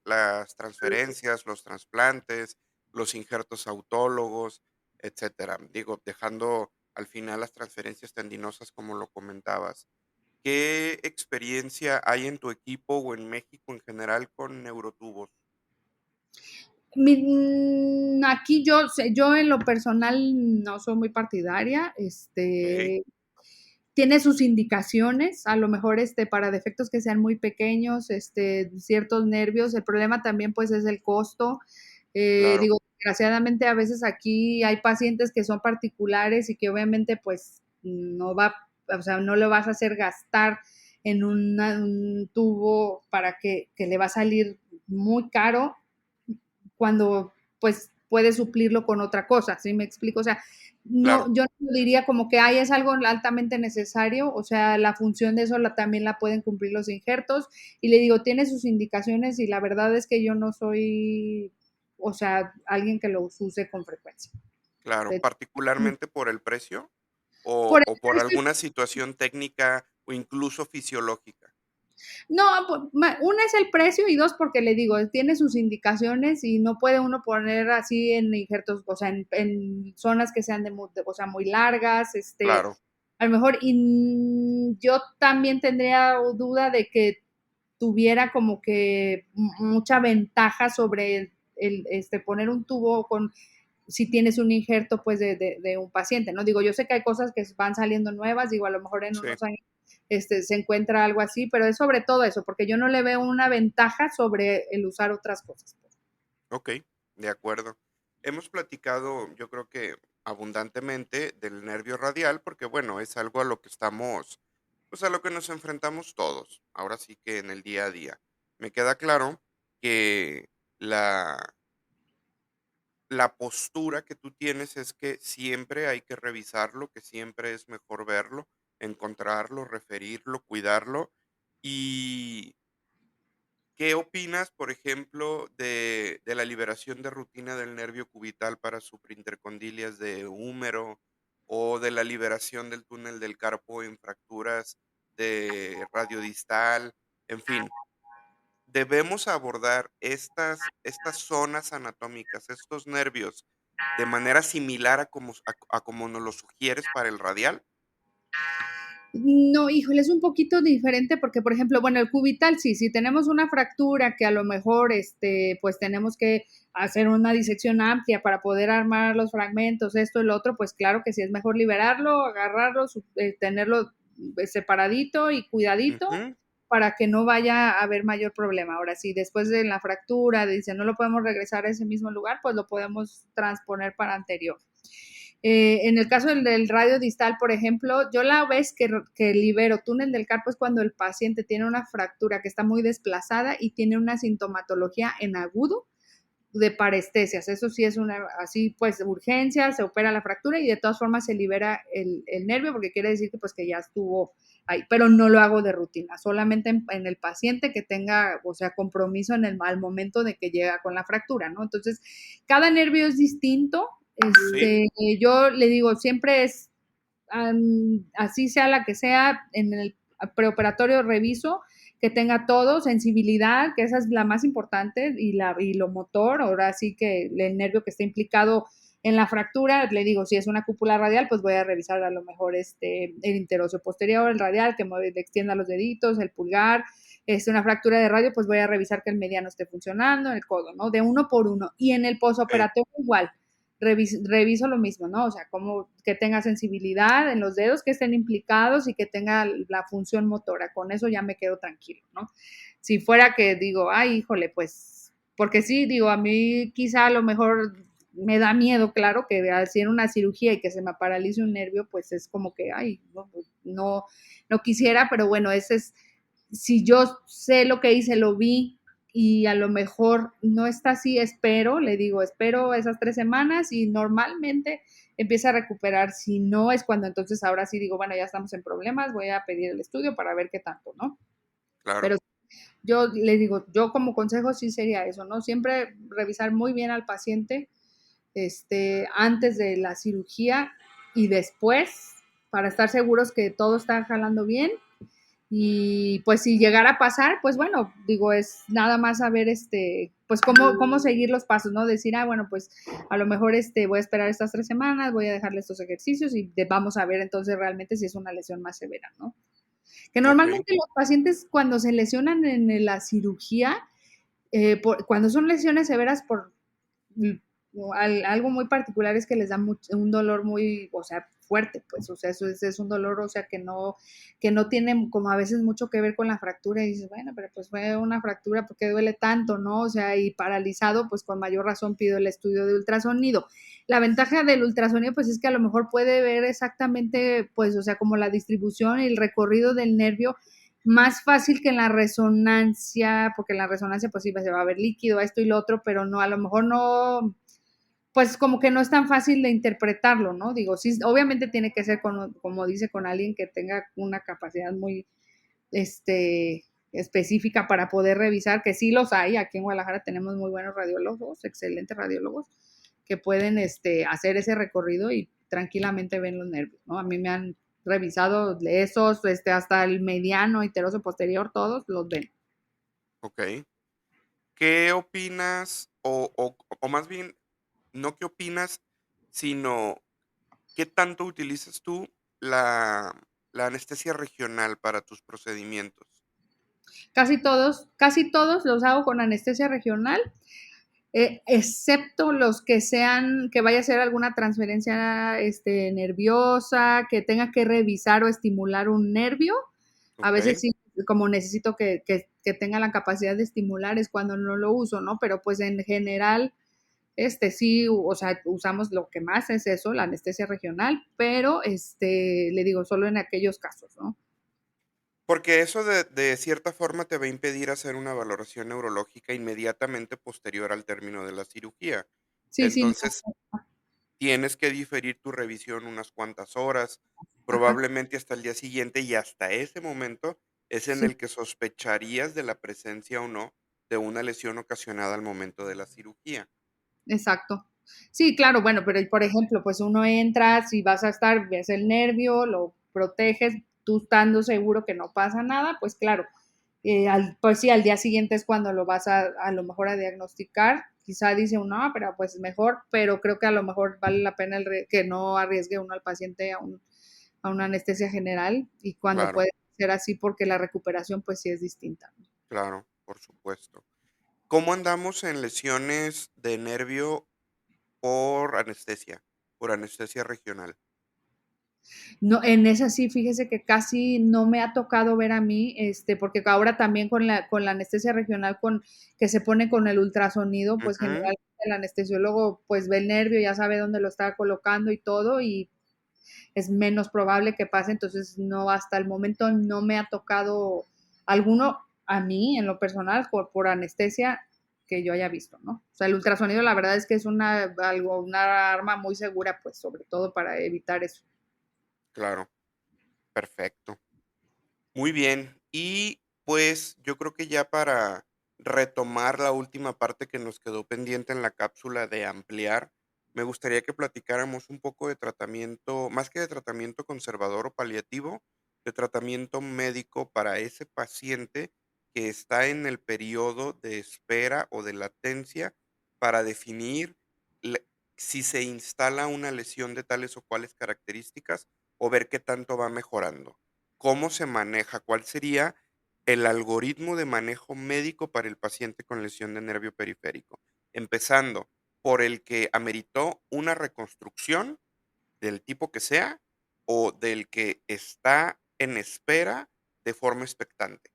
Speaker 1: transferencias, los trasplantes, los injertos autólogos, etcétera. Digo, dejando al final las transferencias tendinosas, como lo comentabas. ¿Qué experiencia hay en tu equipo o en México en general con neurotubos?
Speaker 2: Aquí yo en lo personal no soy muy partidaria,
Speaker 1: Okey,
Speaker 2: tiene sus indicaciones, a lo mejor, para defectos que sean muy pequeños, ciertos nervios. El problema también, pues, es el costo.
Speaker 1: claro,
Speaker 2: Digo, desgraciadamente, a veces aquí hay pacientes que son particulares y que obviamente, pues, o sea, no le vas a hacer gastar en un tubo para que le va a salir muy caro cuando, pues, puedes suplirlo con otra cosa, ¿sí me explico? O sea,
Speaker 1: claro,
Speaker 2: no, yo no diría como que ay, es algo altamente necesario, o sea, la función de eso también la pueden cumplir los injertos. Y le digo, tiene sus indicaciones y la verdad es que yo no soy, o sea, alguien que los use con frecuencia.
Speaker 1: claro.
Speaker 2: De-
Speaker 1: ¿Particularmente por el precio
Speaker 2: Por
Speaker 1: o por
Speaker 2: eso
Speaker 1: alguna situación técnica o incluso fisiológica?
Speaker 2: no, una es el precio y dos, porque le digo, tiene sus indicaciones y no puede uno poner así en injertos, o sea, en zonas que sean o sea, muy largas,
Speaker 1: Claro,
Speaker 2: a lo mejor, y yo también tendría duda de que tuviera como que mucha ventaja sobre poner un tubo con, si tienes un injerto pues de un paciente, ¿no? Digo, yo sé que hay cosas que van saliendo nuevas, digo, a lo mejor en
Speaker 1: sí,
Speaker 2: unos años se encuentra algo así, pero es sobre todo eso, porque yo no le veo una ventaja sobre el usar otras cosas.
Speaker 1: okey, de acuerdo. Hemos platicado, yo creo que abundantemente del nervio radial, porque, bueno, es algo a lo que estamos, pues, a lo que nos enfrentamos todos, ahora sí que en el día a día. Me queda claro que la la postura que tú tienes es que siempre hay que revisarlo, que siempre es mejor verlo, encontrarlo, referirlo, cuidarlo. ¿Y qué opinas, por ejemplo, de la liberación de rutina del nervio cubital para supraintercondilias de húmero o de la liberación del túnel del carpo en fracturas de radiodistal? En fin, debemos abordar estas zonas anatómicas, estos nervios, de manera similar a como nos lo sugieres para el radial.
Speaker 2: No, híjole, es un poquito diferente porque, por ejemplo, bueno, el cubital sí, si tenemos una fractura que a lo mejor, pues tenemos que hacer una disección amplia para poder armar los fragmentos, esto y lo otro, pues claro que sí es mejor liberarlo, agarrarlo, tenerlo separadito y cuidadito
Speaker 1: Ujú,
Speaker 2: para que no vaya a haber mayor problema. Ahora, si después de la fractura dice no lo podemos regresar a ese mismo lugar, pues lo podemos transponer para anterior. En el caso del radio distal, por ejemplo, yo la vez que libero túnel del carpo es cuando el paciente tiene una fractura que está muy desplazada y tiene una sintomatología en agudo de parestesias. Eso sí es así pues urgencia, se opera la fractura y de todas formas se libera el nervio porque quiere decir que pues que ya estuvo ahí, pero no lo hago de rutina, solamente en el paciente que tenga, o sea, compromiso al momento de que llega con la fractura, ¿no? Entonces, cada nervio es distinto.
Speaker 1: Sí,
Speaker 2: Yo le digo, siempre es, así sea la que sea, en el preoperatorio reviso que tenga todo, sensibilidad, que esa es la más importante, y lo motor, ahora sí que el nervio que está implicado en la fractura, le digo, si es una cúpula radial, pues voy a revisar a lo mejor el interóseo posterior, el radial, que extienda los deditos, el pulgar. Una fractura de radio, pues voy a revisar que el mediano esté funcionando, el codo, ¿no? De uno por uno. Y en el
Speaker 1: sí,
Speaker 2: posoperatorio igual, reviso lo mismo, ¿no? O sea, como que tenga sensibilidad en los dedos que estén implicados y que tenga la función motora. Con eso ya me quedo tranquilo, ¿no? Si fuera que digo, ay, híjole, pues, porque sí, digo, a mí quizá a lo mejor me da miedo, claro, que hacer una cirugía y que se me paralice un nervio, pues es como que, ay, no, pues, no quisiera, pero bueno, ese es, si yo sé lo que hice, lo vi, y a lo mejor no está así, espero, le digo, espero esas 3 semanas y normalmente empieza a recuperar. Si no es cuando entonces ahora sí digo, bueno, ya estamos en problemas, voy a pedir el estudio para ver qué tanto, ¿no?
Speaker 1: claro.
Speaker 2: Pero yo le digo, yo como consejo sí sería eso, ¿no? Siempre revisar muy bien al paciente, antes de la cirugía y después, para estar seguros que todo está jalando bien. Y pues si llegara a pasar, pues bueno, digo, es nada más saber, pues cómo seguir los pasos, ¿no? Decir, bueno, pues a lo mejor voy a esperar estas 3 semanas, voy a dejarle estos ejercicios y vamos a ver entonces realmente si es una lesión más severa, ¿no? Que
Speaker 1: Ok,
Speaker 2: normalmente los pacientes cuando se lesionan en la cirugía, cuando son lesiones severas por algo muy particular es que les da un dolor muy, o sea, fuerte, pues, o sea, eso es un dolor, o sea, que no tiene como a veces mucho que ver con la fractura y dices, bueno, pero pues fue una fractura porque duele tanto, ¿no? O sea, y paralizado, pues con mayor razón pido el estudio de ultrasonido. La ventaja del ultrasonido, pues es que a lo mejor puede ver exactamente, pues, o sea, como la distribución y el recorrido del nervio más fácil que en la resonancia, porque en la resonancia pues sí se va a ver líquido, esto y lo otro, pero no, a lo mejor no, pues como que no es tan fácil de interpretarlo, ¿no? Digo, sí, obviamente tiene que ser como dice, con alguien que tenga una capacidad muy, específica para poder revisar, que sí los hay, aquí en Guadalajara tenemos muy buenos radiólogos, excelentes radiólogos, que pueden, hacer ese recorrido y tranquilamente ven los nervios, ¿no? A mí me han revisado esos, hasta el mediano, interoso posterior, todos los ven.
Speaker 1: ok. ¿Qué opinas? O más bien, no qué opinas, sino qué tanto utilizas tú la anestesia regional para tus procedimientos.
Speaker 2: Casi todos los hago con anestesia regional, excepto los que sean, que vaya a ser alguna transferencia, nerviosa, que tenga que revisar o estimular un nervio. A veces
Speaker 1: Ok,
Speaker 2: sí, como necesito que tenga la capacidad de estimular, es cuando no lo uso, ¿no? Pero pues en general, sí, o sea, usamos lo que más es eso, la anestesia regional, pero le digo, solo en aquellos casos, ¿no?
Speaker 1: porque eso de cierta forma te va a impedir hacer una valoración neurológica inmediatamente posterior al término de la cirugía.
Speaker 2: Sí, sí, no.
Speaker 1: Entonces, tienes que diferir tu revisión unas cuantas horas,
Speaker 2: Ajá,
Speaker 1: probablemente hasta el día siguiente, y hasta ese momento es en
Speaker 2: sí.
Speaker 1: el que sospecharías de la presencia o no de una lesión ocasionada al momento de la cirugía.
Speaker 2: Exacto. Sí, claro, bueno, pero por ejemplo, pues uno entra, si vas a estar, ves el nervio, lo proteges, tú estando seguro que no pasa nada, pues claro, pues sí, al día siguiente es cuando lo vas a lo mejor a diagnosticar. Quizá dice uno, no, pero pues mejor, pero creo que a lo mejor vale la pena que no arriesgue uno al paciente a una anestesia general y cuando
Speaker 1: Claro,
Speaker 2: puede ser así porque la recuperación pues sí es distinta.
Speaker 1: claro, por supuesto. ¿Cómo andamos en lesiones de nervio por anestesia regional?
Speaker 2: No, en esa sí, fíjese que casi no me ha tocado ver a mí, porque ahora también con la anestesia regional que se pone con el ultrasonido, pues
Speaker 1: Ujú,
Speaker 2: generalmente el anestesiólogo pues ve el nervio, ya sabe dónde lo está colocando y todo, y es menos probable que pase, entonces no, hasta el momento no me ha tocado alguno a mí en lo personal por anestesia que yo haya visto, ¿no? O sea, el ultrasonido la verdad es que es una arma muy segura, pues sobre todo para evitar eso.
Speaker 1: claro, perfecto. Muy bien. Y pues yo creo que ya para retomar la última parte que nos quedó pendiente en la cápsula de ampliar, me gustaría que platicáramos un poco de tratamiento, más que de tratamiento conservador o paliativo, de tratamiento médico para ese paciente que está en el periodo de espera o de latencia para definir le- si se instala una lesión de tales o cuales características o ver qué tanto va mejorando. ¿Cómo se maneja? ¿Cuál sería el algoritmo de manejo médico para el paciente con lesión de nervio periférico? Empezando por el que ameritó una reconstrucción del tipo que sea o del que está en espera de forma expectante.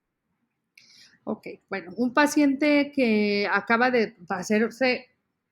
Speaker 2: Ok, bueno, un paciente que acaba de hacerse,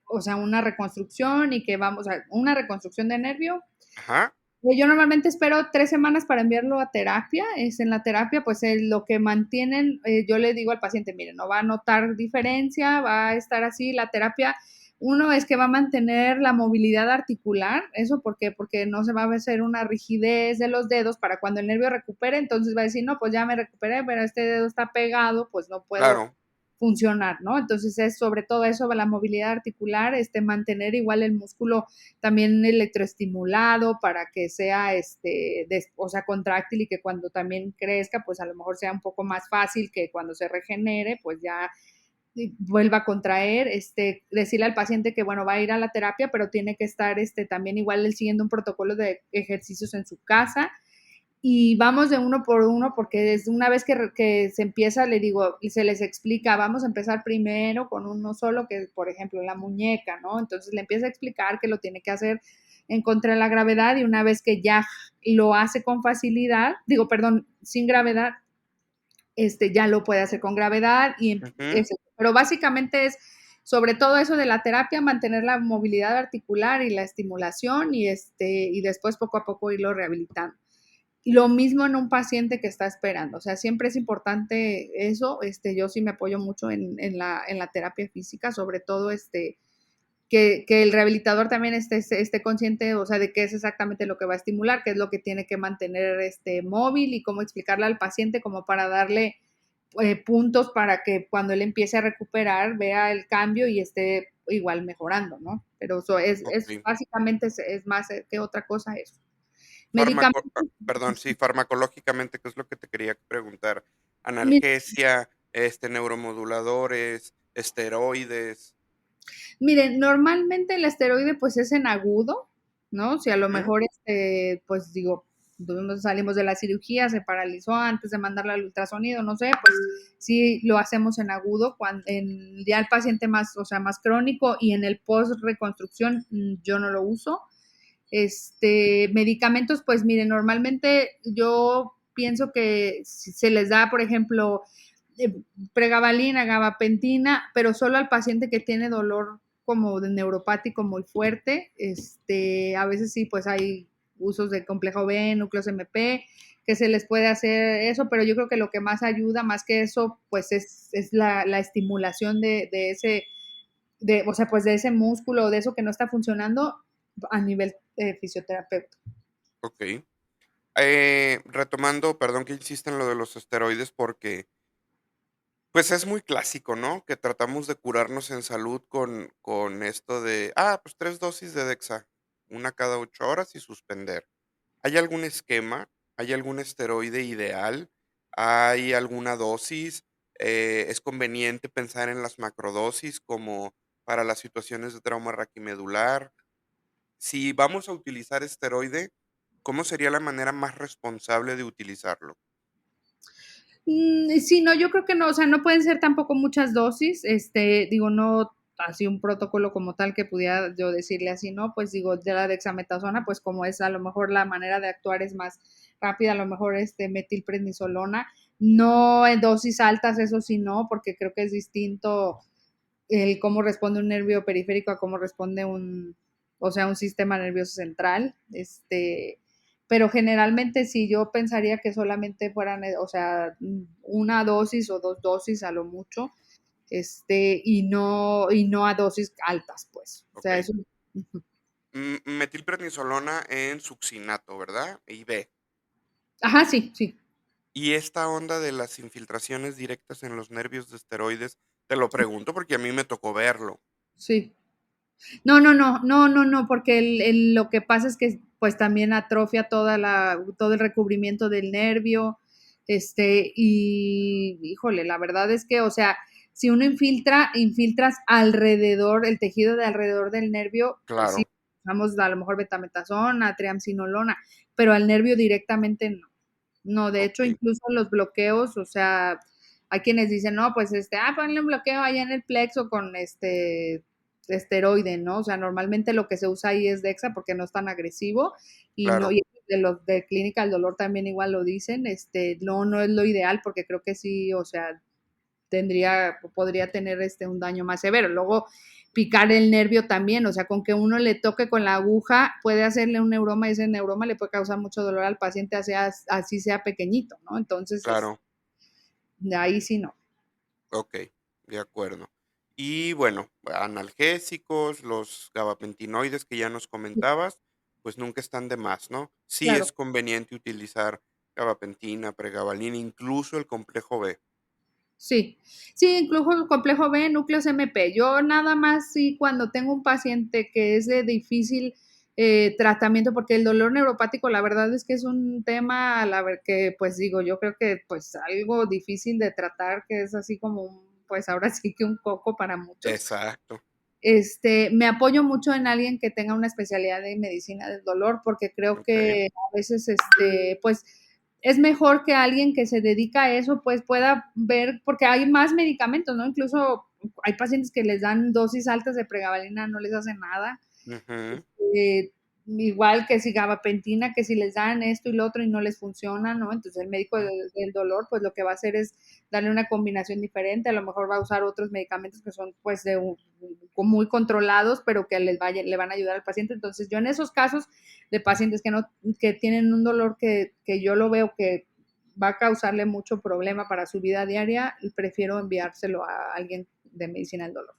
Speaker 2: o sea, una reconstrucción y que vamos a una reconstrucción de nervio.
Speaker 1: Ajá,
Speaker 2: Yo normalmente espero 3 semanas para enviarlo a terapia. Es en la terapia, pues lo que mantienen, yo le digo al paciente, mire, no va a notar diferencia, va a estar así. La terapia, uno es que va a mantener la movilidad articular, eso porque no se va a hacer una rigidez de los dedos para cuando el nervio recupere, entonces va a decir, no, pues ya me recuperé, pero este dedo está pegado, pues no puedo
Speaker 1: claro,
Speaker 2: funcionar, ¿no? Entonces es sobre todo eso, la movilidad articular, mantener igual el músculo también electroestimulado para que sea, o sea, contráctil y que cuando también crezca, pues a lo mejor sea un poco más fácil que cuando se regenere, pues ya vuelva a contraer, decirle al paciente que, bueno, va a ir a la terapia, pero tiene que estar, también igual él siguiendo un protocolo de ejercicios en su casa, y vamos de uno por uno porque desde una vez que se empieza, le digo, se les explica, vamos a empezar primero con uno solo, que por ejemplo la muñeca, ¿no? Entonces le empieza a explicar que lo tiene que hacer en contra de la gravedad y una vez que ya lo hace con facilidad, digo, perdón, sin gravedad, ya lo puede hacer con gravedad
Speaker 1: ujú,
Speaker 2: pero básicamente es sobre todo eso de la terapia, mantener la movilidad articular y la estimulación y después poco a poco irlo rehabilitando. Lo mismo en un paciente que está esperando, o sea, siempre es importante eso, yo sí me apoyo mucho en la terapia física, sobre todo, que el rehabilitador también esté consciente, o sea, de qué es exactamente lo que va a estimular, qué es lo que tiene que mantener móvil y cómo explicarle al paciente como para darle puntos para que cuando él empiece a recuperar vea el cambio y esté igual mejorando, ¿no? Pero eso es
Speaker 1: ok.
Speaker 2: básicamente es más que otra cosa eso. Medicamentos.
Speaker 1: Perdón, sí, farmacológicamente, ¿qué es lo que te quería preguntar?
Speaker 2: Mi-
Speaker 1: Analgesia, neuromoduladores, esteroides.
Speaker 2: Miren, normalmente el esteroide pues es en agudo, ¿no? Si a lo
Speaker 1: Ujú,
Speaker 2: mejor, pues digo, salimos de la cirugía, se paralizó antes de mandarla al ultrasonido, no sé, pues sí lo hacemos en agudo, cuando ya el paciente más, o sea, más crónico y en el post reconstrucción yo no lo uso. Medicamentos, pues miren, normalmente yo pienso que si se les da, por ejemplo, eh, pregabalina, gabapentina, pero solo al paciente que tiene dolor como de neuropático muy fuerte. A veces sí, pues hay usos de complejo B, núcleos MP, que se les puede hacer eso, pero yo creo que lo que más ayuda, más que eso, pues es la estimulación de ese, o sea, pues de ese músculo, de eso que no está funcionando a nivel fisioterapeuta.
Speaker 1: ok. Retomando, perdón que insista en lo de los esteroides porque, pues, es muy clásico, ¿no? Que tratamos de curarnos en salud con esto de, pues 3 dosis de Dexa, una cada 8 horas y suspender. ¿Hay algún esquema? ¿Hay algún esteroide ideal? ¿Hay alguna dosis? ¿Es conveniente pensar en las macrodosis como para las situaciones de trauma raquimedular? Si vamos a utilizar esteroide, ¿cómo sería la manera más responsable de utilizarlo?
Speaker 2: Sí, no, yo creo que no, o sea, no pueden ser tampoco muchas dosis, digo, no así un protocolo como tal que pudiera yo decirle así, ¿no? Pues digo, de la dexametasona, pues como es a lo mejor la manera de actuar es más rápida, a lo mejor metilprednisolona, no en dosis altas, eso sí no, porque creo que es distinto el cómo responde un nervio periférico a cómo responde o sea, un sistema nervioso central, pero generalmente sí, yo pensaría que solamente fueran, o sea, una dosis o dos dosis a lo mucho, y no a dosis altas, pues, o sea,
Speaker 1: Okey.
Speaker 2: eso. Ujú.
Speaker 1: Metilprednisolona en succinato, ¿verdad? Y B.
Speaker 2: Ajá, sí, sí.
Speaker 1: Y esta onda de las infiltraciones directas en los nervios de esteroides, te lo pregunto porque a mí me tocó verlo.
Speaker 2: Sí. No, no, no, no, no, no, porque lo que pasa es que pues también atrofia todo el recubrimiento del nervio, y híjole, la verdad es que, o sea, si uno infiltras alrededor, el tejido de alrededor del nervio, sí,
Speaker 1: Claro,
Speaker 2: usamos a lo mejor betametasona, triamcinolona, pero al nervio directamente no. No, de hecho,
Speaker 1: okey,
Speaker 2: incluso los bloqueos, o sea, hay quienes dicen, no, pues ponle un bloqueo allá en el plexo con esteroide, ¿no? O sea, normalmente lo que se usa ahí es Dexa porque no es tan agresivo y no,
Speaker 1: claro,
Speaker 2: y de los de Clínica del Dolor también igual lo dicen, no, no es lo ideal porque creo que sí, o sea, podría tener un daño más severo. Luego, picar el nervio también, o sea, con que uno le toque con la aguja puede hacerle un neuroma y ese neuroma le puede causar mucho dolor al paciente, así sea pequeñito, ¿no? Entonces,
Speaker 1: claro.
Speaker 2: de ahí sí no.
Speaker 1: Okey, de acuerdo. Y bueno, analgésicos, los gabapentinoides que ya nos comentabas, pues nunca están de más, ¿no? Sí
Speaker 2: Claro.
Speaker 1: es conveniente utilizar gabapentina, pregabalina, incluso el complejo B.
Speaker 2: Sí, sí, incluso el complejo B, núcleos MP. Yo nada más sí cuando tengo un paciente que es de difícil tratamiento, porque el dolor neuropático, la verdad es que es un tema, que pues digo, yo creo que pues algo difícil de tratar, que es así como pues ahora sí que un coco para muchos.
Speaker 1: Exacto,
Speaker 2: Me apoyo mucho en alguien que tenga una especialidad de medicina del dolor, porque creo
Speaker 1: okey.
Speaker 2: que a veces, pues, es mejor que alguien que se dedica a eso, pues, pueda ver, porque hay más medicamentos, ¿no? Incluso hay pacientes que les dan dosis altas de pregabalina, no les hace nada.
Speaker 1: Ujú,
Speaker 2: Eh, igual que si gabapentina, que si les dan esto y lo otro y no les funciona, ¿no? Entonces el médico
Speaker 1: mm,
Speaker 2: del dolor, pues lo que va a hacer es darle una combinación diferente, a lo mejor va a usar otros medicamentos que son pues muy controlados, pero que le van a ayudar al paciente. Entonces yo en esos casos de pacientes que tienen un dolor que yo lo veo que va a causarle mucho problema para su vida diaria, prefiero enviárselo a alguien de medicina del dolor.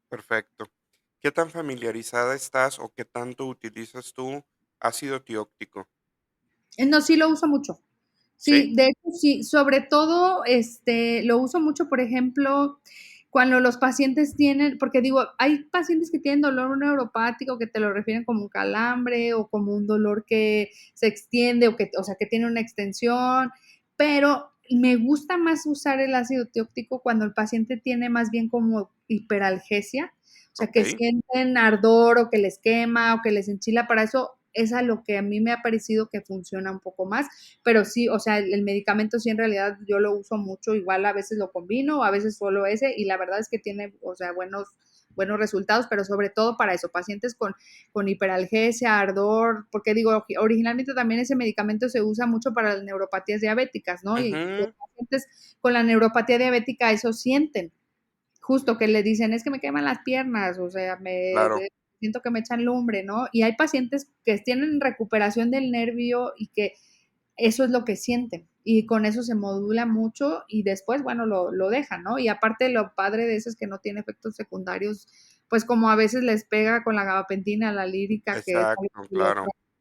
Speaker 1: perfecto. ¿Qué tan familiarizada estás o qué tanto utilizas tú ácido tióctico?
Speaker 2: No, sí lo uso mucho.
Speaker 1: ¿Sí?
Speaker 2: Sí, de hecho, sí, sobre todo, lo uso mucho, por ejemplo, cuando los pacientes tienen, porque digo, hay pacientes que tienen dolor neuropático que te lo refieren como un calambre o como un dolor que se extiende o sea, que tiene una extensión, pero me gusta más usar el ácido tióctico cuando el paciente tiene más bien como hiperalgesia, o sea, que
Speaker 1: Okey,
Speaker 2: sienten ardor o que les quema o que les enchila, para eso es a lo que a mí me ha parecido que funciona un poco más, pero sí, o sea, el medicamento sí en realidad yo lo uso mucho, igual a veces lo combino, a veces solo ese, y la verdad es que tiene, o sea, buenos resultados, pero sobre todo para eso, pacientes con hiperalgesia, ardor, porque digo, originalmente también ese medicamento se usa mucho para las neuropatías diabéticas, ¿no? Y los
Speaker 1: ujú,
Speaker 2: pacientes con la neuropatía diabética eso sienten, justo que le dicen, es que me queman las piernas, o sea,
Speaker 1: claro,
Speaker 2: siento que me echan lumbre, ¿no? Y hay pacientes que tienen recuperación del nervio y que eso es lo que sienten. Y con eso se modula mucho y después, bueno, lo dejan, ¿no? Y aparte lo padre de eso es que no tiene efectos secundarios, pues como a veces les pega con la gabapentina, la lírica, que
Speaker 1: exacto,
Speaker 2: lo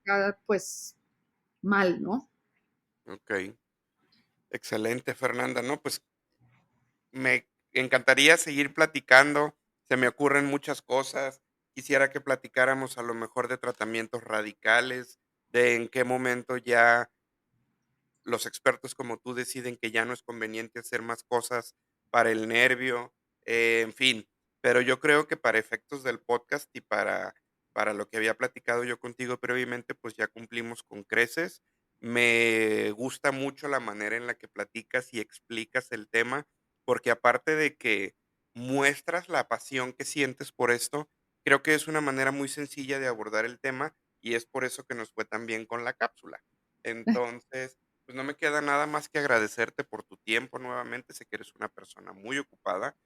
Speaker 1: claro,
Speaker 2: pues mal, ¿no?
Speaker 1: okey. Excelente, Fernanda. No, pues me encantaría seguir platicando. Se me ocurren muchas cosas. Quisiera que platicáramos a lo mejor de tratamientos radicales, de en qué momento ya los expertos como tú deciden que ya no es conveniente hacer más cosas para el nervio, en fin. Pero yo creo que para efectos del podcast y para lo que había platicado yo contigo previamente, pues ya cumplimos con creces. Me gusta mucho la manera en la que platicas y explicas el tema, porque aparte de que muestras la pasión que sientes por esto, creo que es una manera muy sencilla de abordar el tema y es por eso que nos fue tan bien con la cápsula. Entonces, pues no me queda nada más que agradecerte por tu tiempo nuevamente. Sé que eres una persona muy ocupada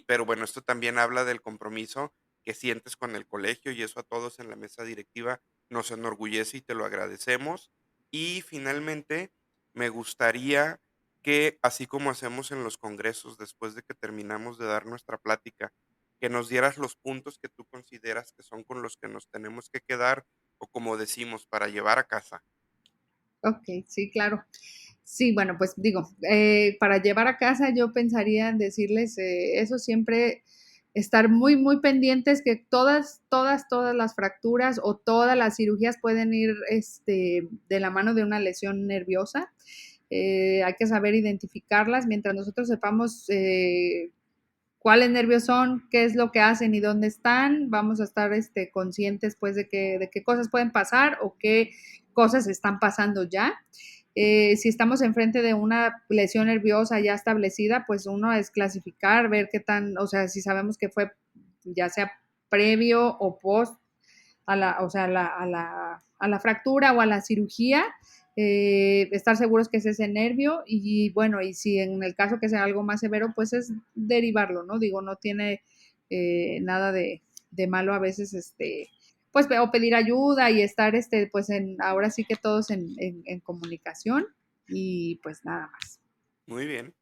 Speaker 1: pero bueno, esto también habla del compromiso que sientes con el colegio y eso a todos en la mesa directiva nos enorgullece y te lo agradecemos. Y finalmente, me gustaría que, así como hacemos en los congresos después de que terminamos de dar nuestra plática, que nos dieras los puntos que tú consideras que son con los que nos tenemos que quedar o como decimos, para llevar a casa.
Speaker 2: Ok, sí, claro. Sí, bueno, pues digo, para llevar a casa yo pensaría en decirles eso siempre, estar muy, muy pendientes que todas las fracturas o todas las cirugías pueden ir de la mano de una lesión nerviosa. Hay que saber identificarlas mientras nosotros sepamos cuáles nervios son, qué es lo que hacen y dónde están, vamos a estar conscientes pues de qué cosas pueden pasar o qué cosas están pasando ya. Si estamos enfrente de una lesión nerviosa ya establecida, pues uno es clasificar, ver qué tan, o sea, si sabemos que fue ya sea previo o post a la, o sea, a la fractura o a la cirugía, estar seguros que es ese nervio y bueno, y si en el caso que sea algo más severo, pues es derivarlo, ¿no? Digo, no tiene nada de malo a veces, pues, o pedir ayuda y estar, pues, ahora sí que todos en comunicación y pues nada más.
Speaker 1: Muy bien,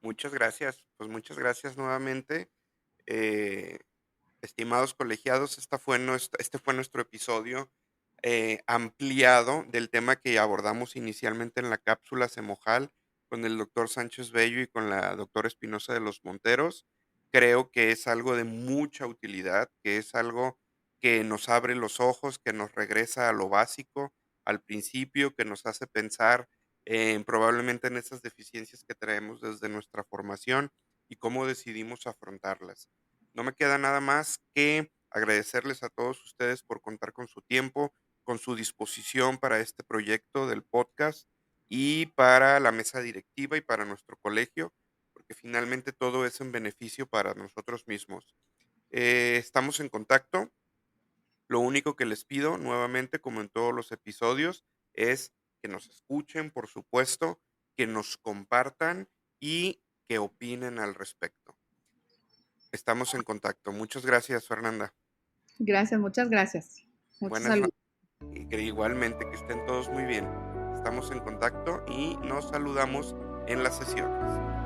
Speaker 1: muchas gracias. Pues muchas gracias nuevamente. Eh, Estimados colegiados, este fue nuestro episodio ampliado del tema que abordamos inicialmente en la cápsula Semojal con el doctor Sánchez Bello y con la doctora Espinosa de los Monteros. Creo que es algo de mucha utilidad, que es algo que nos abre los ojos, que nos regresa a lo básico, al principio, que nos hace pensar probablemente en esas deficiencias que traemos desde nuestra formación y cómo decidimos afrontarlas. No me queda nada más que agradecerles a todos ustedes por contar con su tiempo, con su disposición para este proyecto del podcast y para la mesa directiva y para nuestro colegio, porque finalmente todo es en beneficio para nosotros mismos. Estamos en contacto. Lo único que les pido nuevamente, como en todos los episodios, es que nos escuchen, por supuesto, que nos compartan y que opinen al respecto. Estamos en contacto. Muchas gracias, Fernanda.
Speaker 2: Gracias, muchas gracias. Muchos
Speaker 1: Buenas noches
Speaker 2: saludos.
Speaker 1: y que igualmente que estén todos muy bien. Estamos en contacto y nos saludamos en las sesiones.